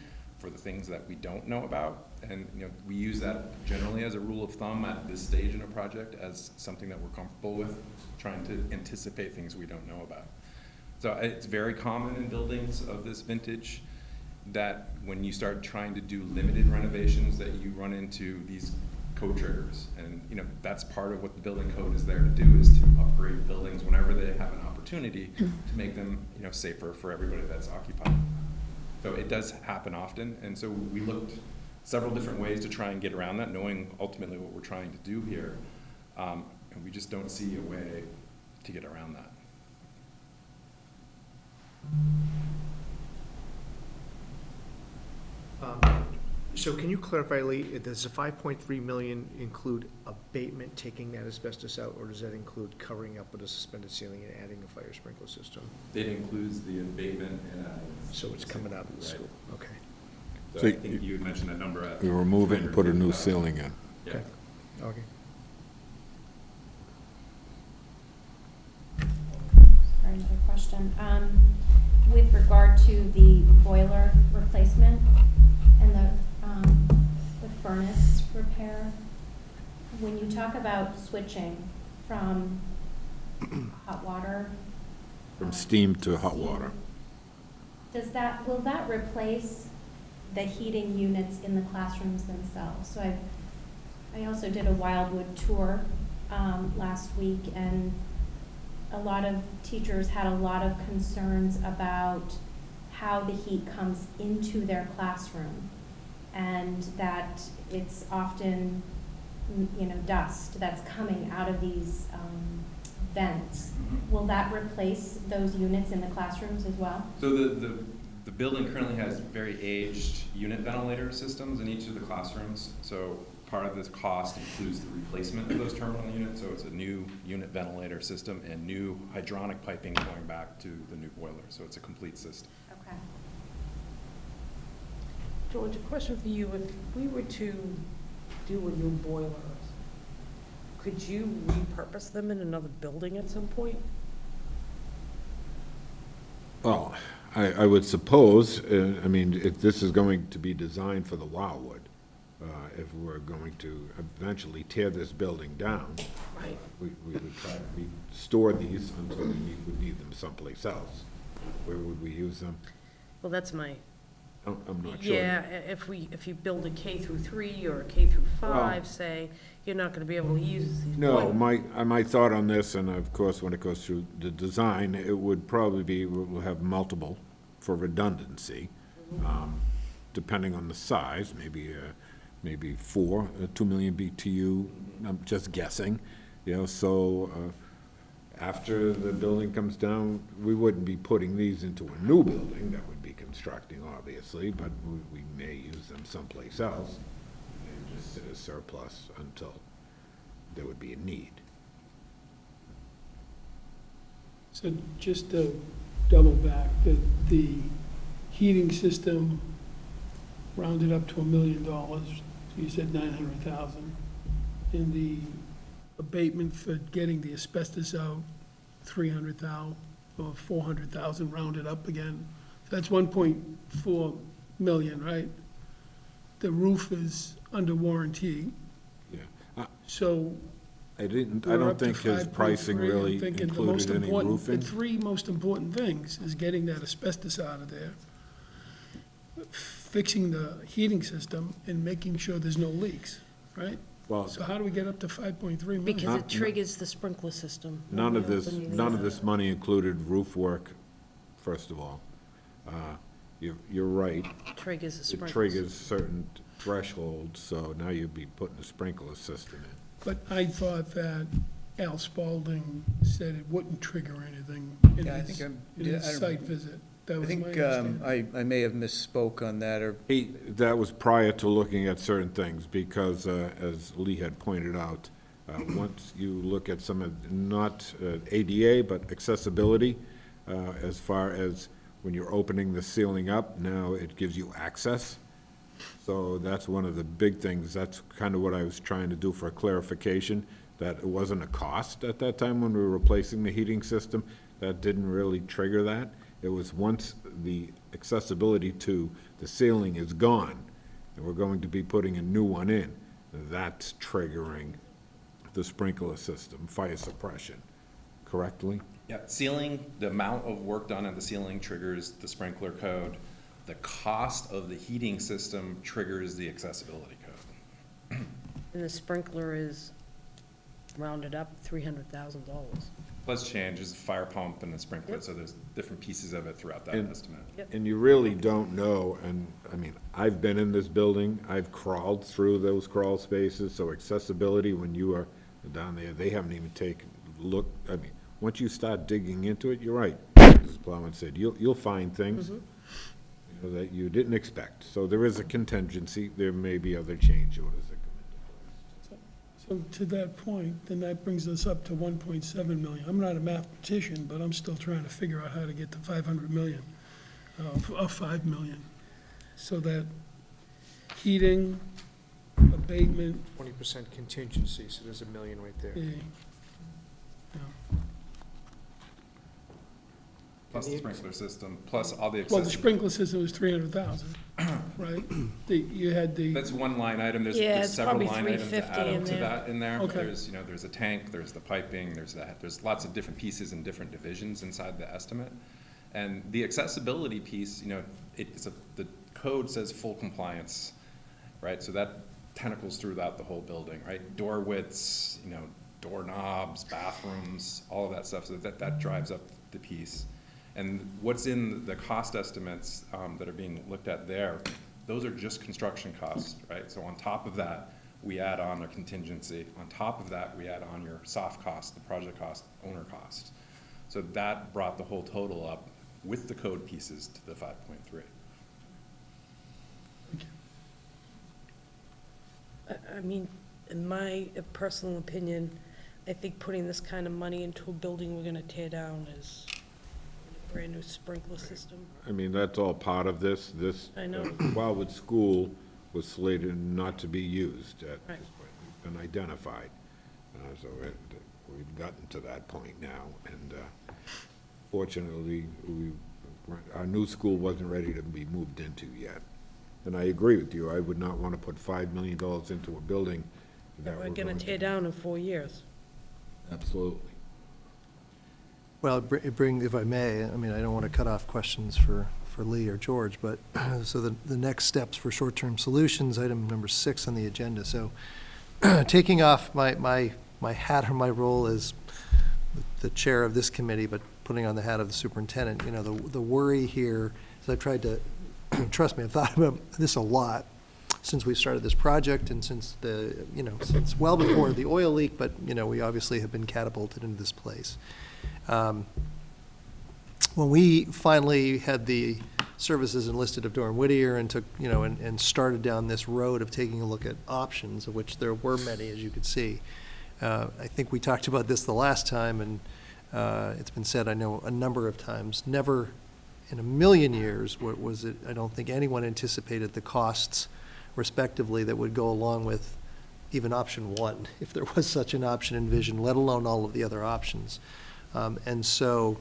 Speaker 11: for the things that we don't know about. And we use that generally as a rule of thumb at this stage in a project as something that we're comfortable with, trying to anticipate things we don't know about. So it's very common in buildings of this vintage that when you start trying to do limited renovations that you run into these code triggers. And that's part of what the building code is there to do, is to upgrade buildings whenever they have an opportunity to make them safer for everybody that's occupied. So it does happen often, and so we looked several different ways to try and get around that, knowing ultimately what we're trying to do here, and we just don't see a way to get around that.
Speaker 7: So can you clarify, Lee, does the 5.3 million include abatement, taking that asbestos out, or does that include covering up with a suspended ceiling and adding a fire sprinkler system?
Speaker 11: It includes the abatement and
Speaker 7: So it's coming out of the
Speaker 11: right.
Speaker 7: school, okay.
Speaker 11: So
Speaker 8: So
Speaker 11: I think you had mentioned that number at.
Speaker 8: We remove it and put a new ceiling in.
Speaker 11: Yeah.
Speaker 7: Okay. Okay.
Speaker 4: Sorry, another question. With regard to the boiler replacement and the furnace repair, when you talk about switching from hot water.
Speaker 8: From steam to hot water.
Speaker 4: Will that replace the heating units in the classrooms themselves? So I also did a Wildwood tour last week, and a lot of teachers had a lot of concerns about how the heat comes into their classroom, and that it's often, dust that's coming out of these vents. Will that replace those units in the classrooms as well?
Speaker 11: So the building currently has very aged unit ventilator systems in each of the classrooms. So part of this cost includes the replacement of those terminal units. So it's a new unit ventilator system and new hydronic piping going back to the new boiler. So it's a complete system.
Speaker 4: Okay.
Speaker 2: George, a question for you. If we were to do a new boiler, could you repurpose them in another building at some point?
Speaker 8: Well, I would suppose, if this is going to be designed for the Wildwood, if we're going to eventually tear this building down,
Speaker 2: Right.
Speaker 8: we would try to store these until we would need them someplace else. Where would we use them?
Speaker 2: Well, that's my
Speaker 8: I'm not sure.
Speaker 2: Yeah, if you build a K through 3 or a K through 5, say, you're not gonna be able to use these.
Speaker 8: No, my thought on this, and of course, when it goes through the design, it would probably be, we'll have multiple for redundancy, depending on the size, maybe 4, 2 million BTU, I'm just guessing, so after the building comes down, we wouldn't be putting these into a new building that would be constructing, obviously, but we may use them someplace else, and just sit as surplus until there would be a need.
Speaker 3: So just to double back, the heating system rounded up to $1 million, so you said 900,000. And the abatement for getting the asbestos out, 300,000 or 400,000 rounded up again. So that's 1.4 million, right? The roof is under warranty,
Speaker 8: Yeah.
Speaker 3: so
Speaker 8: I
Speaker 3: we're
Speaker 8: don't
Speaker 3: up to
Speaker 8: think his
Speaker 3: 5.3.
Speaker 8: pricing
Speaker 3: I'm
Speaker 8: really
Speaker 3: thinking the most
Speaker 8: included any
Speaker 3: important-
Speaker 8: roofing.
Speaker 3: The 3 most important things is getting that asbestos out of there, fixing the heating system, and making sure there's no leaks, right?
Speaker 8: Well,
Speaker 3: So how do we get up to 5.3 million?
Speaker 2: Because
Speaker 8: Not-
Speaker 2: it triggers the sprinkler system.
Speaker 8: none of
Speaker 2: When
Speaker 8: this,
Speaker 2: you open
Speaker 8: none of
Speaker 2: the-
Speaker 8: this money included roof work, first of all. You're right,
Speaker 2: Triggers the
Speaker 8: it
Speaker 2: sprinkler.
Speaker 8: triggers certain thresholds, so now you'd be putting a sprinkler system in.
Speaker 3: But I thought that Al Spalding said it wouldn't trigger anything in
Speaker 6: Yeah, I
Speaker 3: his,
Speaker 6: think
Speaker 3: in his site visit. That
Speaker 6: I
Speaker 3: was my
Speaker 6: think
Speaker 3: understanding.
Speaker 6: I may have misspoke on that, or
Speaker 8: That was prior to looking at certain things, because, as Lee had pointed out, once you look at some of, not ADA, but accessibility, as far as when you're opening the ceiling up, now it gives you access. So that's one of the big things, that's kind of what I was trying to do for clarification, that it wasn't a cost at that time when we were replacing the heating system, that didn't really trigger that. It was once the accessibility to the ceiling is gone, and we're going to be putting a new one in, that's triggering the sprinkler system, fire suppression, correctly?
Speaker 11: Yeah, ceiling, the amount of work done on the ceiling triggers the sprinkler code. The cost of the heating system triggers the accessibility code.
Speaker 2: And the sprinkler is rounded up $300,000.
Speaker 11: Plus changes, fire pump and the sprinkler,
Speaker 2: Yep.
Speaker 11: so there's different pieces of it throughout that
Speaker 8: And-
Speaker 11: estimate.
Speaker 8: And you really don't know, and, I mean, I've been in this building, I've crawled through those crawl spaces, so accessibility, when you are down there, they haven't even taken, I mean, once you start digging into it, you're right, as Plowman said, you'll find things, that you didn't expect. So there is a contingency, there may be other change orders that come into place.
Speaker 3: So to that point, then that brings us up to 1.7 million. I'm not a mathematician, but I'm still trying to figure out how to get to 500 million, of 5 million. So that heating, abatement,
Speaker 7: 20% contingency, so there's $1 million right there.
Speaker 11: Plus the sprinkler system, plus all the
Speaker 3: well, the
Speaker 11: accessibility.
Speaker 3: sprinkler system was 300,000, right? You had the,
Speaker 11: That's one line item, there's
Speaker 2: Yeah,
Speaker 11: there's
Speaker 2: it's
Speaker 11: several
Speaker 2: probably
Speaker 11: line items to
Speaker 2: 350
Speaker 11: add
Speaker 2: in
Speaker 11: up to
Speaker 2: there.
Speaker 11: that in there.
Speaker 3: Okay.
Speaker 11: There's, there's a tank, there's the piping, there's lots of different pieces and different divisions inside the estimate. And the accessibility piece, the code says full compliance, right? So that tentacles throughout the whole building, right? Door widths, doorknobs, bathrooms, all of that stuff, so that drives up the piece. And what's in the cost estimates that are being looked at there, those are just construction costs, right? So on top of that, we add on a contingency. On top of that, we add on your soft cost, the project cost, owner cost. So that brought the whole total up with the code pieces to the 5.3.
Speaker 2: I mean, in my personal opinion, I think putting this kind of money into a building we're gonna tear down is a brand-new sprinkler system.
Speaker 8: I mean, that's all part of this.
Speaker 2: I know.
Speaker 8: Wildwood School was slated not to be used at
Speaker 2: Right.
Speaker 8: this point. It's been identified. So we've gotten to that point now, and fortunately, our new school wasn't ready to be moved into yet. And I agree with you, I would not want to put $5 million into a building that
Speaker 2: We're gonna tear down in 4 years.
Speaker 8: Absolutely.
Speaker 1: Well, if I may, I mean, I don't want to cut off questions for for Lee or George, but, so the next steps for short-term solutions, item number 6 on the agenda. So taking off my hat or my role as the chair of this committee, but putting on the hat of the superintendent, you know, the worry here is I've tried to, trust me, I've thought about this a lot since we started this project and since since well before the oil leak, but, you know, we obviously have been catapulted into this place. When we finally had the services enlisted of Doran Whittier and took, you know, and started down this road of taking a look at options, of which there were many, as you could see. I think we talked about this the last time, and it's been said, I know, a number of times, never in a million years was it, I don't think anyone anticipated the costs, respectively, that would go along with even option 1, if there was such an option envisioned, let alone all of the other options. And so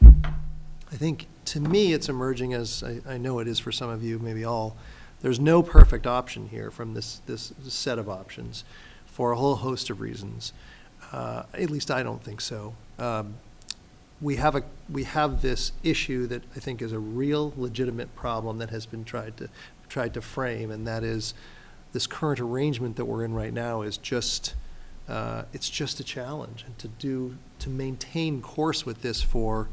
Speaker 1: I think, to me, it's emerging, as I know it is for some of you, maybe all, there's no perfect option here from this set of options for a whole host of reasons. At least I don't think so. We have this issue that I think is a real legitimate problem that has been tried to frame, and that is this current arrangement that we're in right now is just it's just a challenge, and to maintain course with this for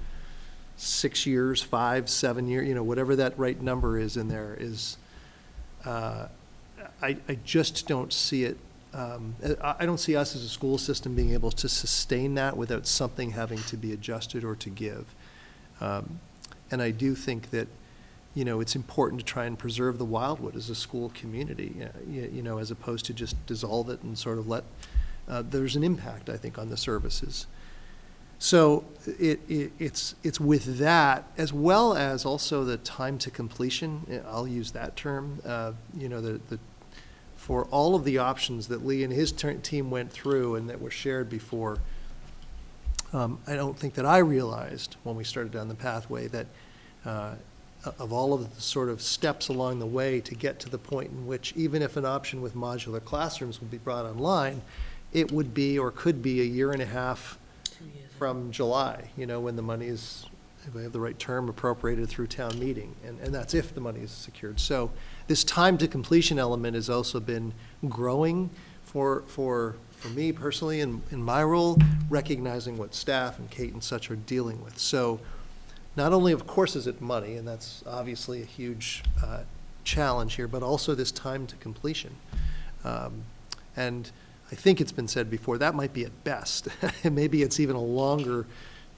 Speaker 1: 6 years, 5, 7 years, you know, whatever that right number is in there is, I just don't see it. I don't see us as a school system being able to sustain that without something having to be adjusted or to give. And I do think that, you know, it's important to try and preserve the Wildwood as a school community, you know, as opposed to just dissolve it and sort of let, there's an impact, I think, on the services. So it's with that, as well as also the time to completion, I'll use that term, you know, for all of the options that Lee and his team went through and that were shared before, I don't think that I realized when we started down the pathway that of all of the sort of steps along the way to get to the point in which even if an option with modular classrooms would be brought online, it would be or could be a year and a half from July, you know, when the money is, if I have the right term, appropriated through town meeting, and that's if the money is secured. So this time to completion element has also been growing for me personally in my role, recognizing what staff and Kate and such are dealing with. So not only, of course, is it money, and that's obviously a huge challenge here, but also this time to completion. And I think it's been said before, that might be at best. Maybe it's even a longer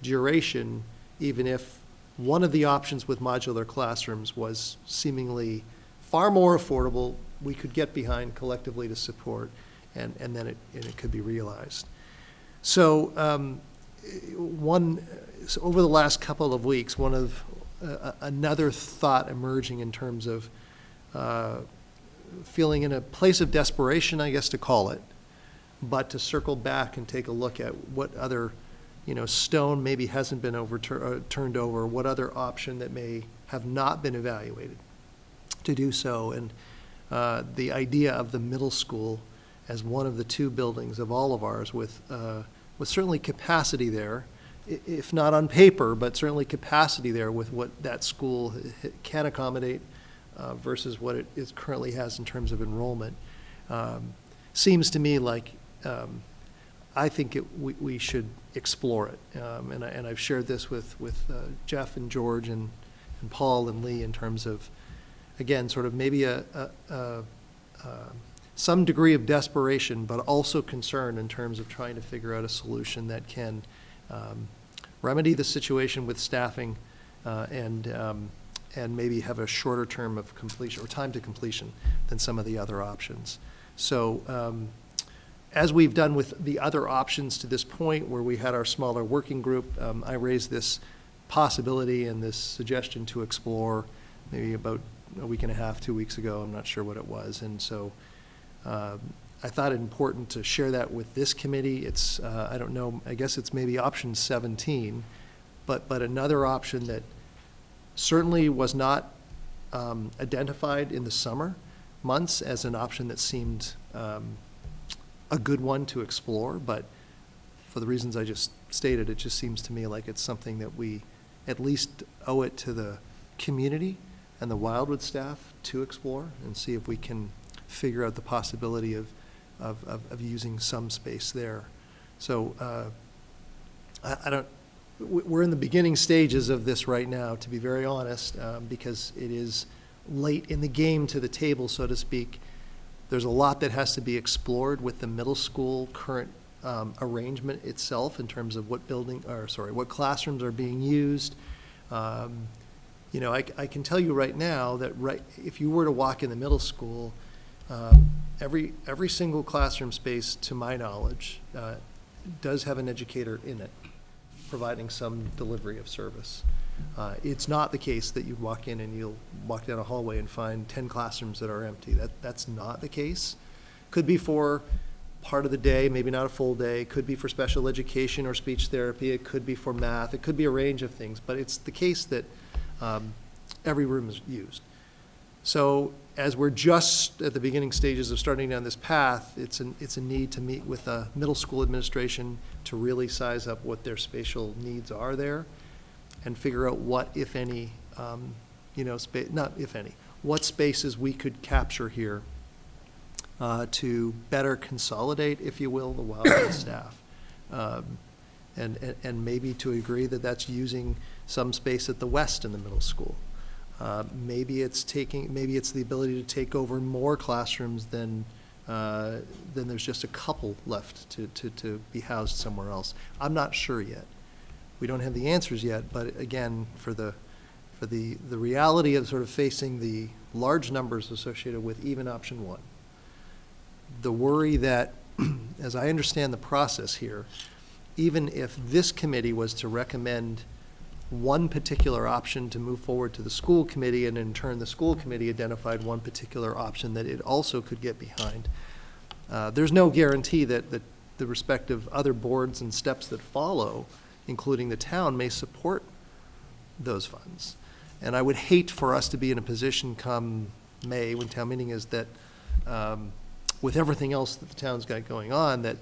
Speaker 1: duration, even if one of the options with modular classrooms was seemingly far more affordable, we could get behind collectively to support, and then it could be realized. So so over the last couple of weeks, another thought emerging in terms of feeling in a place of desperation, I guess to call it, but to circle back and take a look at what other, you know, stone maybe hasn't been turned over, what other option that may have not been evaluated to do so. And the idea of the middle school as one of the 2 buildings of all of ours with certainly capacity there, if not on paper, but certainly capacity there with what that school can accommodate versus what it currently has in terms of enrollment. Seems to me like I think we should explore it. And I've shared this with Jeff and George and Paul and Lee in terms of, again, sort of maybe some degree of desperation, but also concern in terms of trying to figure out a solution that can remedy the situation with staffing and maybe have a shorter term of completion or time to completion than some of the other options. So as we've done with the other options to this point where we had our smaller working group, I raised this possibility and this suggestion to explore maybe about a week and a half, 2 weeks ago. I'm not sure what it was. And so I thought it important to share that with this committee. It's, I don't know, I guess it's maybe option 17, but another option that certainly was not identified in the summer months as an option that seemed a good one to explore, but for the reasons I just stated, it just seems to me like it's something that we at least owe it to the community and the Wildwood staff to explore and see if we can figure out the possibility of using some space there. So I don't, we're in the beginning stages of this right now, to be very honest, because it is late in the game to the table, so to speak. There's a lot that has to be explored with the middle school current arrangement itself in terms of what what classrooms are being used. You know, I can tell you right now that if you were to walk in the middle school, every single classroom space, to my knowledge, does have an educator in it, providing some delivery of service. It's not the case that you walk in and you'll walk down a hallway and find 10 classrooms that are empty. That's not the case. Could be for part of the day, maybe not a full day. Could be for special education or speech therapy. It could be for math. It could be a range of things. But it's the case that every room is used. So as we're just at the beginning stages of starting down this path, it's a need to meet with the middle school administration to really size up what their spatial needs are there and figure out what, if any, not if any, what spaces we could capture here to better consolidate, if you will, the Wildwood staff. And maybe to agree that that's using some space at the west in the middle school. Maybe it's the ability to take over more classrooms than there's just a couple left to be housed somewhere else. I'm not sure yet. We don't have the answers yet, but again, for the reality of sort of facing the large numbers associated with even option one, the worry that, as I understand the process here, even if this committee was to recommend one particular option to move forward to the school committee, and in turn the school committee identified one particular option that it also could get behind, there's no guarantee that the respective other boards and steps that follow, including the town, may support those funds. And I would hate for us to be in a position come May, when town meeting is, that with everything else that the town's got going on, that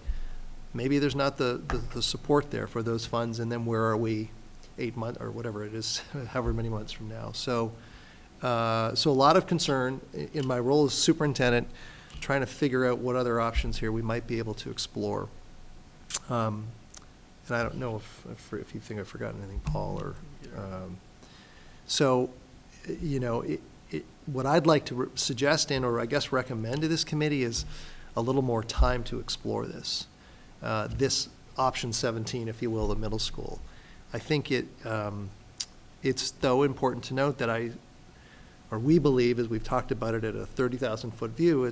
Speaker 1: maybe there's not the support there for those funds, and then where are we 8 months, or whatever it is, however many months from now. So a lot of concern in my role as superintendent, trying to figure out what other options here we might be able to explore. And I don't know if you think I've forgotten anything, Paul, or, so, you know, what I'd like to suggest or I guess recommend to this committee is a little more time to explore this. This option 17, if you will, the middle school. I think it's though important to note that we believe, as we've talked about it at a 30,000-foot view,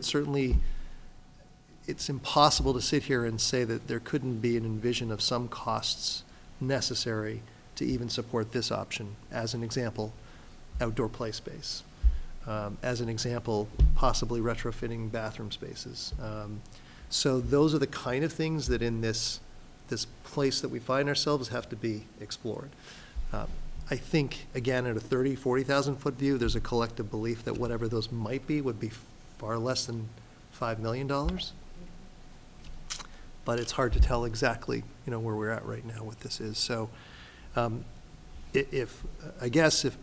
Speaker 1: it's impossible to sit here and say that there couldn't be an envision of some costs necessary to even support this option. As an example, outdoor play space. As an example, possibly retrofitting bathroom spaces. So those are the kind of things that in this place that we find ourselves have to be explored. I think, again, at a 30,000, 40,000 foot view, there's a collective belief that whatever those might be would be far less than $5 million. But it's hard to tell exactly, where we're at right now, what this is. So if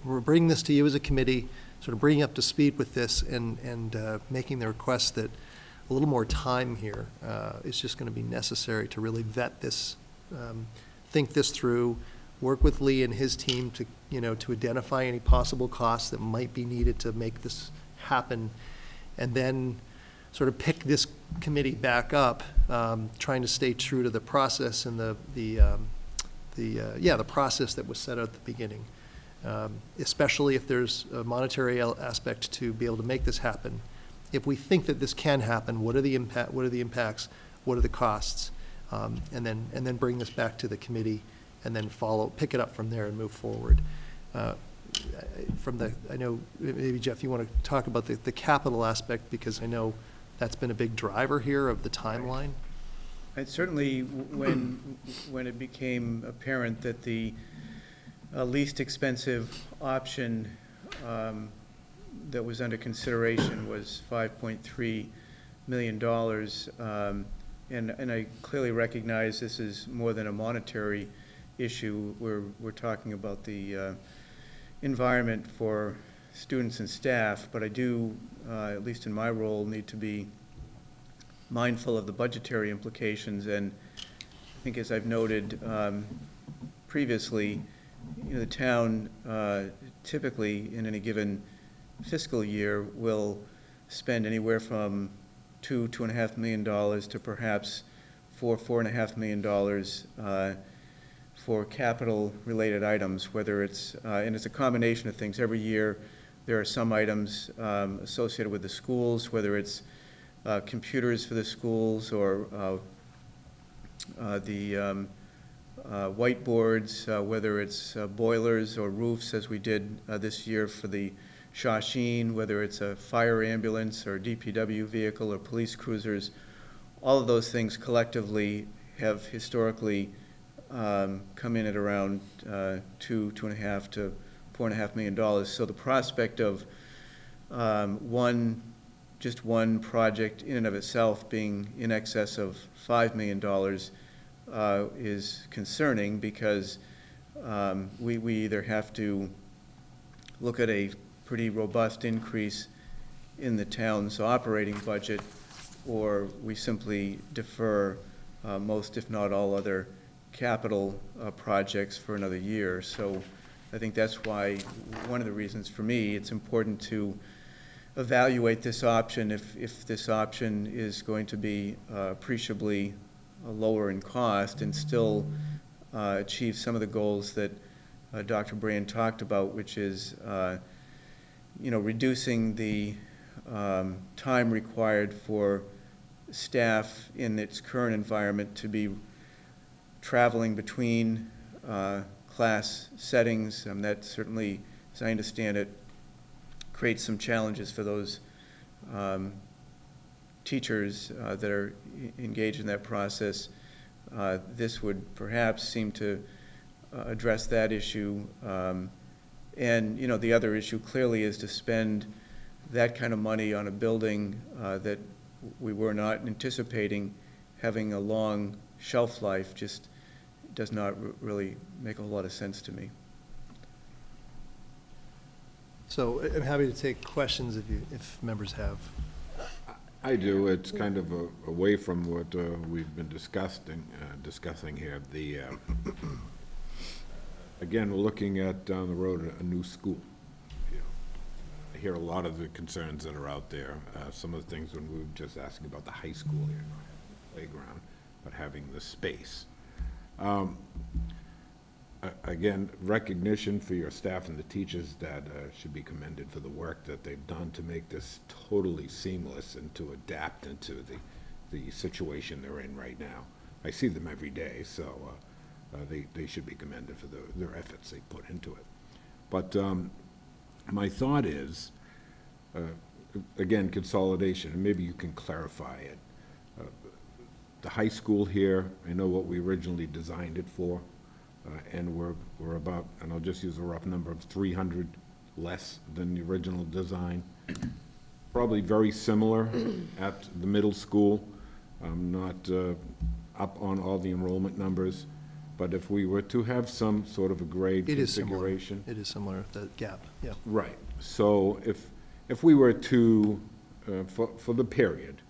Speaker 1: we're bringing this to you as a committee, sort of bringing up to speed with this and making the request that a little more time here is just going to be necessary to really vet this, think this through, work with Lee and his team to identify any possible costs that might be needed to make this happen, and then sort of pick this committee back up, trying to stay true to the process and the process that was set out at the beginning. Especially if there's a monetary aspect to be able to make this happen. If we think that this can happen, what are the impacts? What are the costs? And then bring this back to the committee, and then pick it up from there and move forward. I know maybe Jeff, you want to talk about the capital aspect, because I know that's been a big driver here of the timeline.
Speaker 6: And certainly, when it became apparent that the least expensive option that was under consideration was $5.3 million, and I clearly recognize this is more than a monetary issue. We're talking about the environment for students and staff, but I do, at least in my role, need to be mindful of the budgetary implications. And I think, as I've noted previously, the town typically in any given fiscal year will spend anywhere from $2.5 million to perhaps $4.5 million for capital-related items, whether it's, and it's a combination of things. Every year, there are some items associated with the schools, whether it's computers for the schools or the whiteboards, whether it's boilers or roofs, as we did this year for the Shawsheen, whether it's a fire ambulance or DPW vehicle or police cruisers. All of those things collectively have historically come in at around $2.5 to $4.5 million. So the prospect of just one project in and of itself being in excess of $5 million is concerning, because we either have to look at a pretty robust increase in the town's operating budget, or we simply defer most, if not all, other capital projects for another year. So I think that's why, one of the reasons for me, it's important to evaluate this option if this option is going to be appreciably lower in cost and still achieve some of the goals that Dr. Brand talked about, which is reducing the time required for staff in its current environment to be traveling between class settings. That certainly, as I understand it, creates some challenges for those teachers that are engaged in that process. This would perhaps seem to address that issue. And the other issue clearly is to spend that kind of money on a building that we were not anticipating having a long shelf life just does not really make a whole lot of sense to me.
Speaker 1: So I'm happy to take questions if members have.
Speaker 8: I do. It's kind of away from what we've been discussing here. Again, we're looking at down the road a new school. I hear a lot of the concerns that are out there. Some of the things when we were just asking about the high school here, not having the playground, but having the space. Again, recognition for your staff and the teachers that should be commended for the work that they've done to make this totally seamless and to adapt into the situation they're in right now. I see them every day, so they should be commended for their efforts they put into it. But my thought is, again, consolidation, and maybe you can clarify it. The high school here, I know what we originally designed it for. And we're about, and I'll just use a rough number of 300 less than the original design. Probably very similar at the middle school. I'm not up on all the enrollment numbers, but if we were to have some sort of a grade configuration.
Speaker 1: It is similar, the gap, yeah.
Speaker 8: Right. So if we were to, for the period,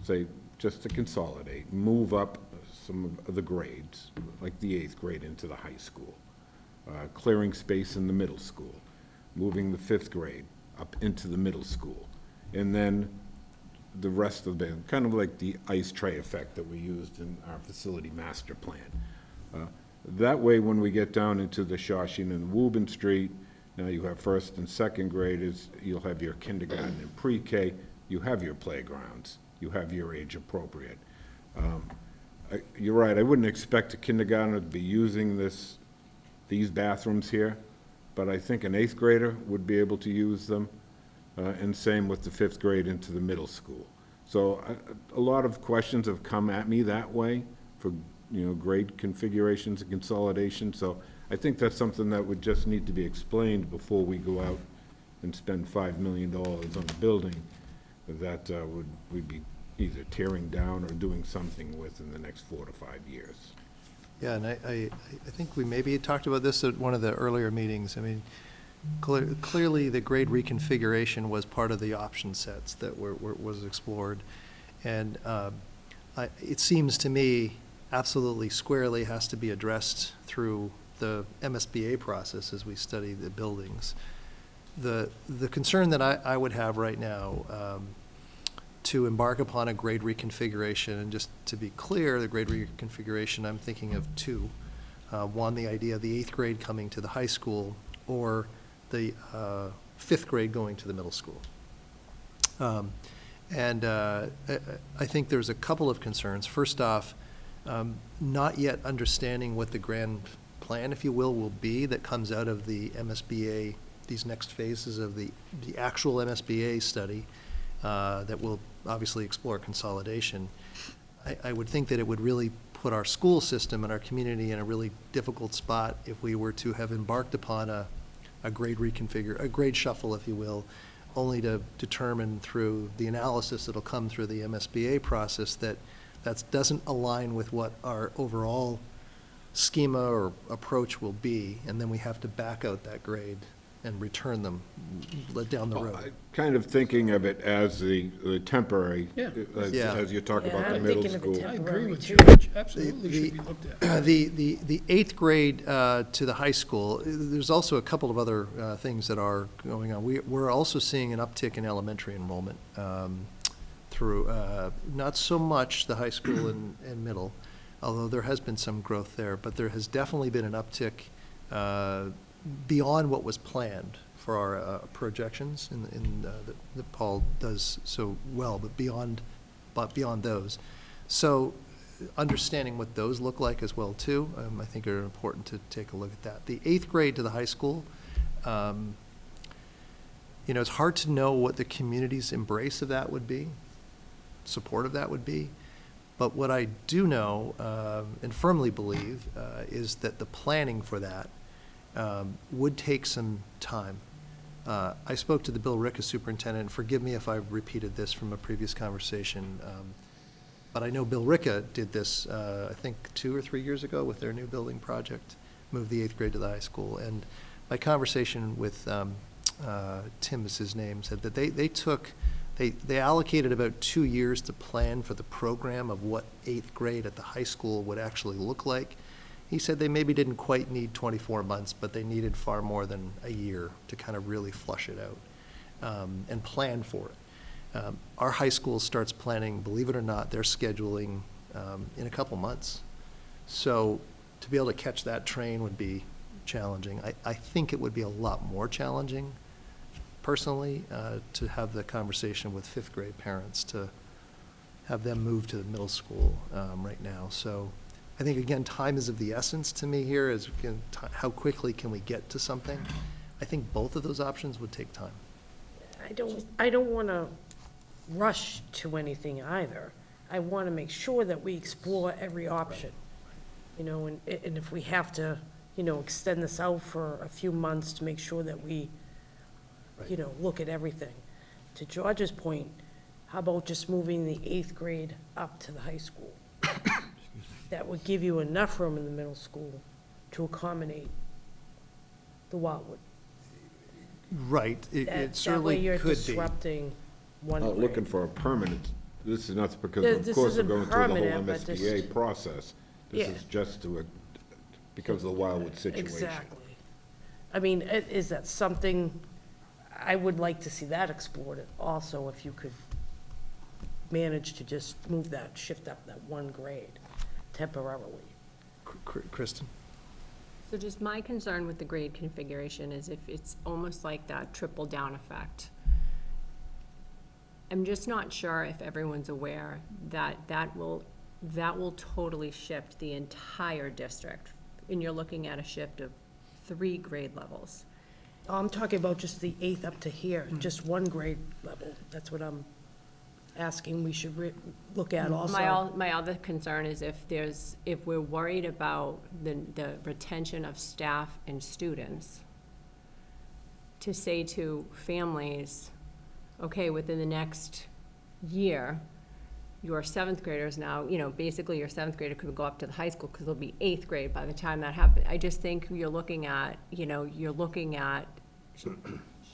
Speaker 8: say, just to consolidate, move up some of the grades, like the 8th grade into the high school, clearing space in the middle school, moving the 5th grade up into the middle school, and then the rest of the, kind of like the ice tray effect that we used in our facility master plan. That way, when we get down into the Shawsheen and Woburn Street, now you have 1st and 2nd graders, you'll have your kindergarten and pre-K, you have your playgrounds, you have your age appropriate. You're right, I wouldn't expect a kindergartner to be using these bathrooms here, but I think an 8th grader would be able to use them, and same with the 5th grade into the middle school. So a lot of questions have come at me that way for, grade configurations and consolidation. So I think that's something that would just need to be explained before we go out and spend $5 million on the building that we'd be either tearing down or doing something with in the next 4 to 5 years.
Speaker 1: Yeah, and I think we maybe talked about this at one of the earlier meetings. I mean, Clearly, the grade reconfiguration was part of the option sets that was explored. And it seems to me absolutely squarely has to be addressed through the MSBA process as we study the buildings. The concern that I would have right now, to embark upon a grade reconfiguration, and just to be clear, the grade reconfiguration, I'm thinking of two. One, the idea of the 8th grade coming to the high school, or the 5th grade going to the middle school. I think there's a couple of concerns. First off, not yet understanding what the grand plan, if you will be that comes out of the MSBA, these next phases of the actual MSBA study that will obviously explore consolidation. I would think that it would really put our school system and our community in a really difficult spot if we were to have embarked upon a grade shuffle, if you will, only to determine through the analysis that'll come through the MSBA process that doesn't align with what our overall schema or approach will be, and then we have to back out that grade and return them down the road.
Speaker 8: Kind of thinking of it as the temporary,
Speaker 3: Yeah.
Speaker 8: as you talk
Speaker 2: Yeah,
Speaker 8: about the
Speaker 2: I'm
Speaker 8: middle
Speaker 2: thinking of it
Speaker 8: school.
Speaker 3: I agree with you.
Speaker 2: Temporary,
Speaker 3: Absolutely should be looked at.
Speaker 1: The 8th grade to the high school, there's also a couple of other things that are going on. We're also seeing an uptick in elementary enrollment through, not so much the high school and middle, although there has been some growth there, but there has definitely been an uptick beyond what was planned for our projections that Paul does so well, but beyond those. So understanding what those look like as well too, I think are important to take a look at that. The 8th grade to the high school, it's hard to know what the community's embrace of that would be, support of that would be. But what I do know and firmly believe is that the planning for that would take some time. I spoke to the Bill Ricca superintendent, and forgive me if I repeated this from a previous conversation, but I know Bill Ricca did this, I think 2 or 3 years ago with their new building project, moved the 8th grade to the high school. And my conversation with Tim is his name, said that they allocated about 2 years to plan for the program of what 8th grade at the high school would actually look like. He said they maybe didn't quite need 24 months, but they needed far more than a year to kind of really flush it out and plan for it. Our high school starts planning, believe it or not, their scheduling in a couple months. So to be able to catch that train would be challenging. I think it would be a lot more challenging, personally, to have the conversation with 5th grade parents to have them move to the middle school right now. So I think, again, time is of the essence to me here, is how quickly can we get to something? I think both of those options would take time.
Speaker 2: I don't want to rush to anything either. I want to make sure that we explore every option, and if we have to, extend this out for a few months to make sure that we, look at everything. To George's point, how about just moving the 8th grade up to the high school? That would give you enough room in the middle school to accommodate the Wildwood.
Speaker 1: Right, it certainly
Speaker 2: That way you're
Speaker 1: could be.
Speaker 2: disrupting one
Speaker 8: Not
Speaker 2: grade.
Speaker 8: looking for a permanent, this is not because,
Speaker 2: This
Speaker 8: of course, we're
Speaker 2: isn't
Speaker 8: going through the whole
Speaker 2: permanent, but
Speaker 8: MSBA
Speaker 2: just-
Speaker 8: process. This
Speaker 2: Yeah.
Speaker 8: is just because of the Wildwood situation.
Speaker 2: Exactly. I mean, is that something, I would like to see that explored also, if you could manage to just shift up that one grade temporarily.
Speaker 1: Kristen?
Speaker 13: So just my concern with the grade configuration is if it's almost like that triple down effect. I'm just not sure if everyone's aware that that will totally shift the entire district. And you're looking at a shift of 3 grade levels.
Speaker 2: I'm talking about just the 8th up to here, just one grade level. That's what I'm asking we should look at also.
Speaker 13: My other concern is if we're worried about the retention of staff and students, to say to families, okay, within the next year, your 7th graders now, basically your 7th grader could go up to the high school because they'll be 8th grade by the time that happens. I just think you're looking at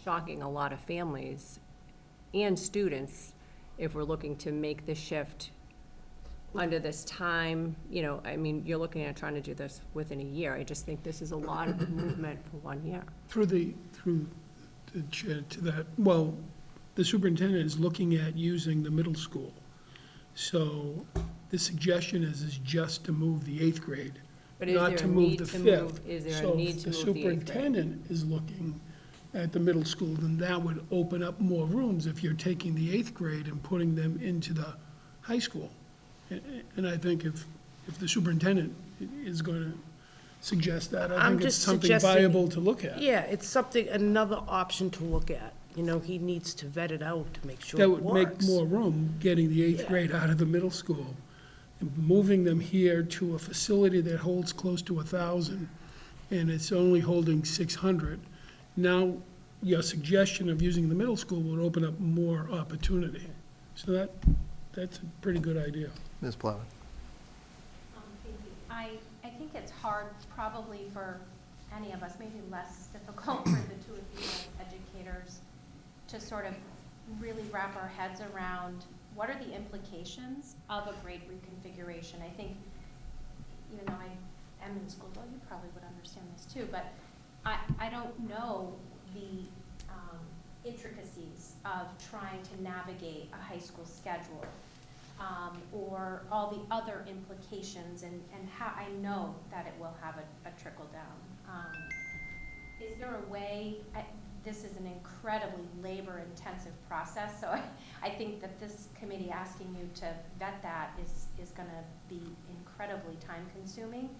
Speaker 13: shocking a lot of families and students if we're looking to make the shift under this time, I mean, you're looking at trying to do this within a year. I just think this is a lot of movement for 1 year.
Speaker 3: Through the chair to that, well, the superintendent is looking at using the middle school. So the suggestion is just to move the 8th grade,
Speaker 13: But is
Speaker 3: not
Speaker 13: there
Speaker 3: to
Speaker 13: a
Speaker 3: move
Speaker 13: need
Speaker 3: the
Speaker 13: to
Speaker 3: 5th.
Speaker 13: move, is there a need to move the 8th
Speaker 3: So if the
Speaker 13: grade?
Speaker 3: superintendent is looking at the middle school, then that would open up more rooms if you're taking the 8th grade and putting them into the high school. And I think if the superintendent is going to suggest that, I
Speaker 2: I'm
Speaker 3: think it's
Speaker 2: just
Speaker 3: something
Speaker 2: suggesting-
Speaker 3: viable to look at.
Speaker 2: Yeah, it's something, another option to look at. He needs to vet it out to make sure
Speaker 3: That
Speaker 2: it
Speaker 3: would make
Speaker 2: works.
Speaker 3: more room, getting the 8th
Speaker 2: Yeah.
Speaker 3: grade out of the middle school, and moving them here to a facility that holds close to 1,000, and it's only holding 600. Now, your suggestion of using the middle school would open up more opportunity. So that's a pretty good idea.
Speaker 1: Ms. Plowman?
Speaker 4: Thank you. I think it's hard probably for any of us, maybe less difficult for the two of you as educators, to sort of really wrap our heads around what are the implications of a grade reconfiguration. I think, even though I am in school, well, you probably would understand this too, but I don't know the intricacies of trying to navigate a high school schedule, or all the other implications, and how I know that it will have a trickle down. Is there a way, this is an incredibly labor-intensive process, so I think that this committee asking you to vet that is gonna be incredibly time-consuming.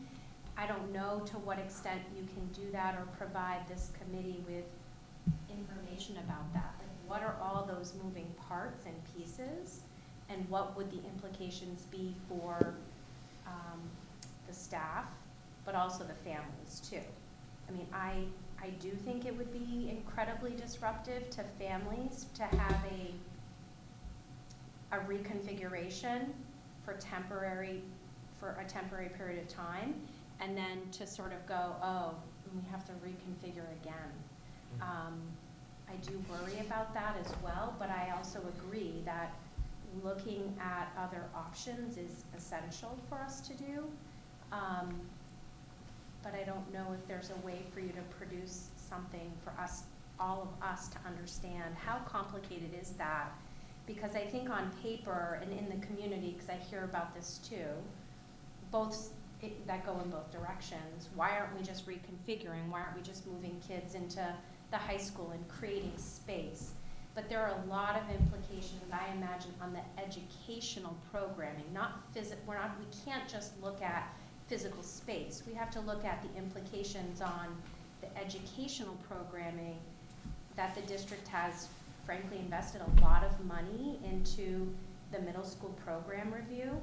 Speaker 4: I don't know to what extent you can do that or provide this committee with information about that. Like, what are all those moving parts and pieces? And what would the implications be for the staff, but also the families too? I mean, I do think it would be incredibly disruptive to families to have a reconfiguration for a temporary period of time, and then to sort of go, oh, we have to reconfigure again. I do worry about that as well, but I also agree that looking at other options is essential for us to do. But I don't know if there's a way for you to produce something for us, all of us, to understand how complicated is that. Because I think on paper and in the community, because I hear about this too, that go in both directions. Why aren't we just reconfiguring? Why aren't we just moving kids into the high school and creating space? But there are a lot of implications, I imagine, on the educational programming. We can't just look at physical space. We have to look at the implications on the educational programming that the district has, frankly, invested a lot of money into the middle school program review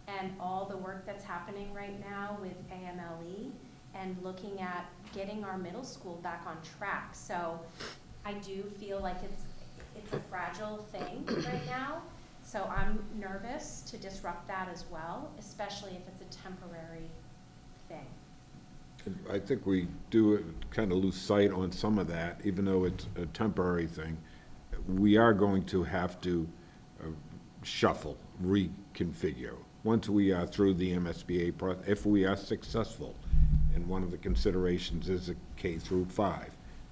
Speaker 4: and all the work that's happening right now with AMLE and looking at getting our middle school back on track. So I do feel like it's a fragile thing right now. So I'm nervous to disrupt that as well, especially if it's a temporary thing.
Speaker 8: I think we do kind of lose sight on some of that, even though it's a temporary thing. We are going to have to shuffle, reconfigure. Once we are through the MSBA process, if we are successful, and one of the considerations is a K through 5,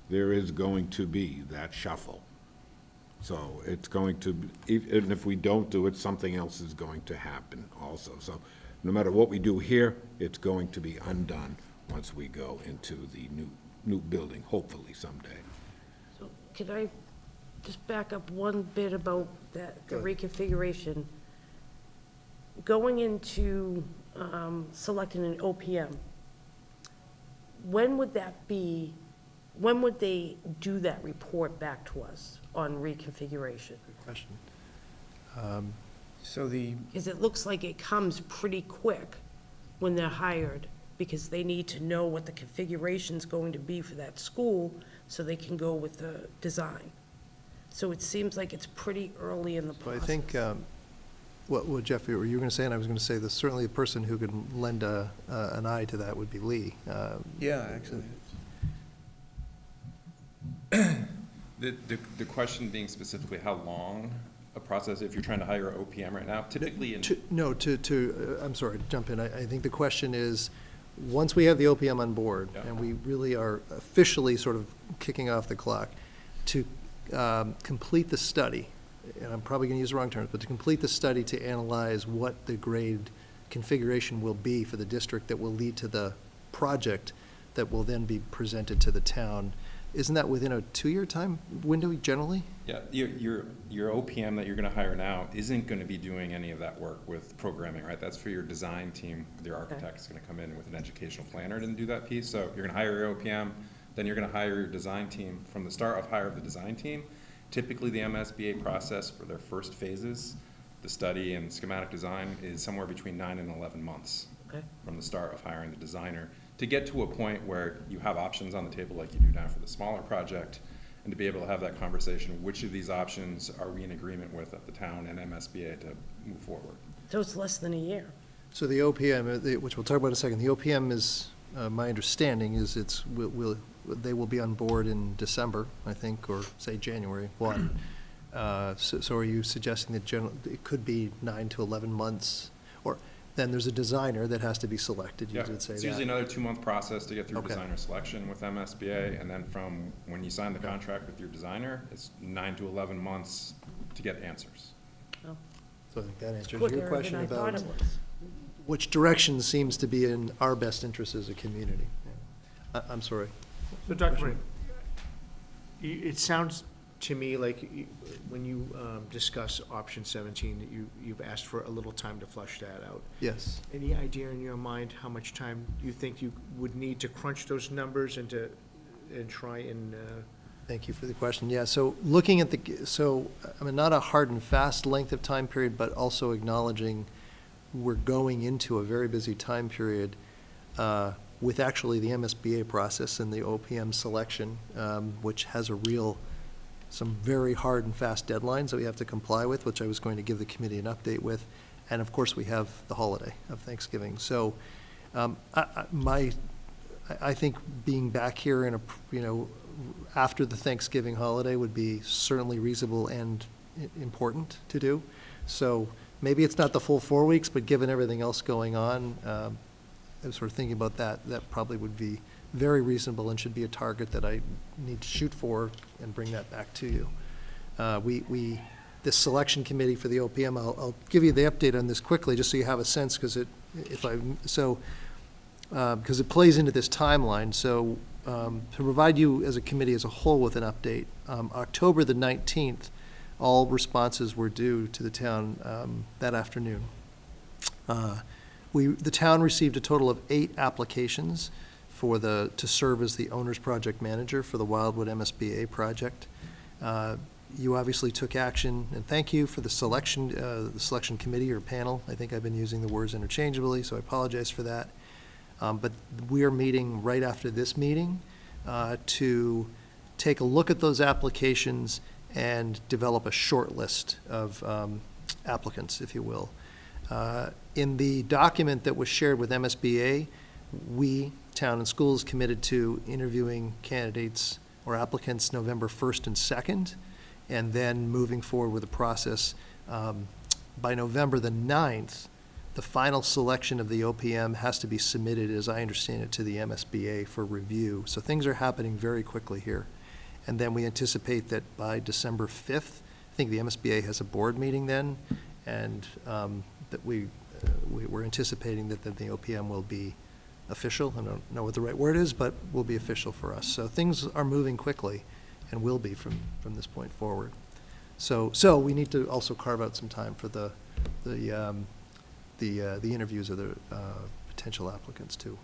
Speaker 8: there is going to be that shuffle. So it's going to, and if we don't do it, something else is going to happen also. So no matter what we do here, it's going to be undone once we go into the new building, hopefully someday.
Speaker 2: So could I just back up one bit about that, the
Speaker 1: Go ahead.
Speaker 2: reconfiguration? Going into selecting an OPM, when would they do that report back to us on reconfiguration?
Speaker 1: Good question.
Speaker 6: So the,
Speaker 2: Because it looks like it comes pretty quick when they're hired, because they need to know what the configuration's going to be for that school, so they can go with the design. So it seems like it's pretty early in the
Speaker 1: So I
Speaker 2: process.
Speaker 1: think, what Jeff, were you going to say, and I was going to say that certainly the person who could lend an eye to that would be Lee.
Speaker 6: yeah, actually.
Speaker 11: The question being specifically how long a process, if you're trying to hire an OPM right now, typically in.
Speaker 1: I'm sorry, to jump in. I think the question is, once we have the OPM on board,
Speaker 11: Yeah.
Speaker 1: and we really are officially sort of kicking off the clock, to complete the study, and I'm probably going to use the wrong terms, but to complete the study to analyze what the grade configuration will be for the district that will lead to the project that will then be presented to the town. Isn't that within a 2-year time window generally?
Speaker 11: Yeah, your OPM that you're gonna hire now isn't gonna be doing any of that work with programming, right? That's for your design team. Your architect's gonna come in with an educational planner to do that piece. So you're gonna hire your OPM, then you're gonna hire your design team. From the start of hire of the design team, typically the MSBA process for their first phases, the study and schematic design, is somewhere between 9 and 11 months.
Speaker 2: Okay.
Speaker 11: From the start of hiring the designer, to get to a point where you have options on the table like you do now for the smaller project, and to be able to have that conversation, which of these options are we in agreement with at the town and MSBA to move forward?
Speaker 2: So it's less than a year.
Speaker 1: So the OPM, which we'll talk about in a second, the OPM is, my understanding is they will be on board in December, I think, or say January 1. So are you suggesting that it could be 9 to 11 months? Or then there's a designer that has to be selected, you
Speaker 11: Yeah,
Speaker 1: did say that.
Speaker 11: it's usually another 2-month process to get through
Speaker 1: Okay.
Speaker 11: designer selection with MSBA, and then from when you sign the contract with your designer, it's 9 to 11 months to get answers.
Speaker 2: Oh,
Speaker 1: So I think that answers
Speaker 2: quicker
Speaker 1: your
Speaker 2: than
Speaker 1: question
Speaker 2: I thought
Speaker 1: about
Speaker 2: it was.
Speaker 1: which direction seems to be in our best interest as a community. I'm sorry.
Speaker 7: So, Dr. Murray, it sounds to me like when you discuss option 17, that you've asked for a little time to flush that out.
Speaker 1: Yes.
Speaker 7: Any idea in your mind how much time you think you would need to crunch those numbers and try and?
Speaker 1: Thank you for the question. Yeah, so looking at I mean, not a hard and fast length of time period, but also acknowledging we're going into a very busy time period with actually the MSBA process and the OPM selection, which has some very hard and fast deadlines that we have to comply with, which I was going to give the committee an update with. And of course, we have the holiday of Thanksgiving. So I think being back here after the Thanksgiving holiday would be certainly reasonable and important to do. So maybe it's not the full 4 weeks, but given everything else going on, I was sort of thinking about that probably would be very reasonable and should be a target that I need to shoot for and bring that back to you. This selection committee for the OPM, I'll give you the update on this quickly, just so you have a sense, because it plays into this timeline. So to provide you as a committee as a whole with an update, October the 19th, all responses were due to the town that afternoon. The town received a total of 8 applications to serve as the owner's project manager for the Wildwood MSBA project. You obviously took action, and thank you for the selection committee or panel. I think I've been using the words interchangeably, so I apologize for that. But we are meeting right after this meeting to take a look at those applications and develop a short list of applicants, if you will. In the document that was shared with MSBA, we, town and schools, committed to interviewing candidates or applicants November 1st and 2nd, and then moving forward with the process. By November the 9th, the final selection of the OPM has to be submitted, as I understand it, to the MSBA for review. So things are happening very quickly here. And then we anticipate that by December 5th, I think the MSBA has a board meeting then, and that we're anticipating that the OPM will be official. I don't know what the right word is, but will be official for us. So things are moving quickly and will be from this point forward. So we need to also carve out some time for the interviews of the potential applicants too.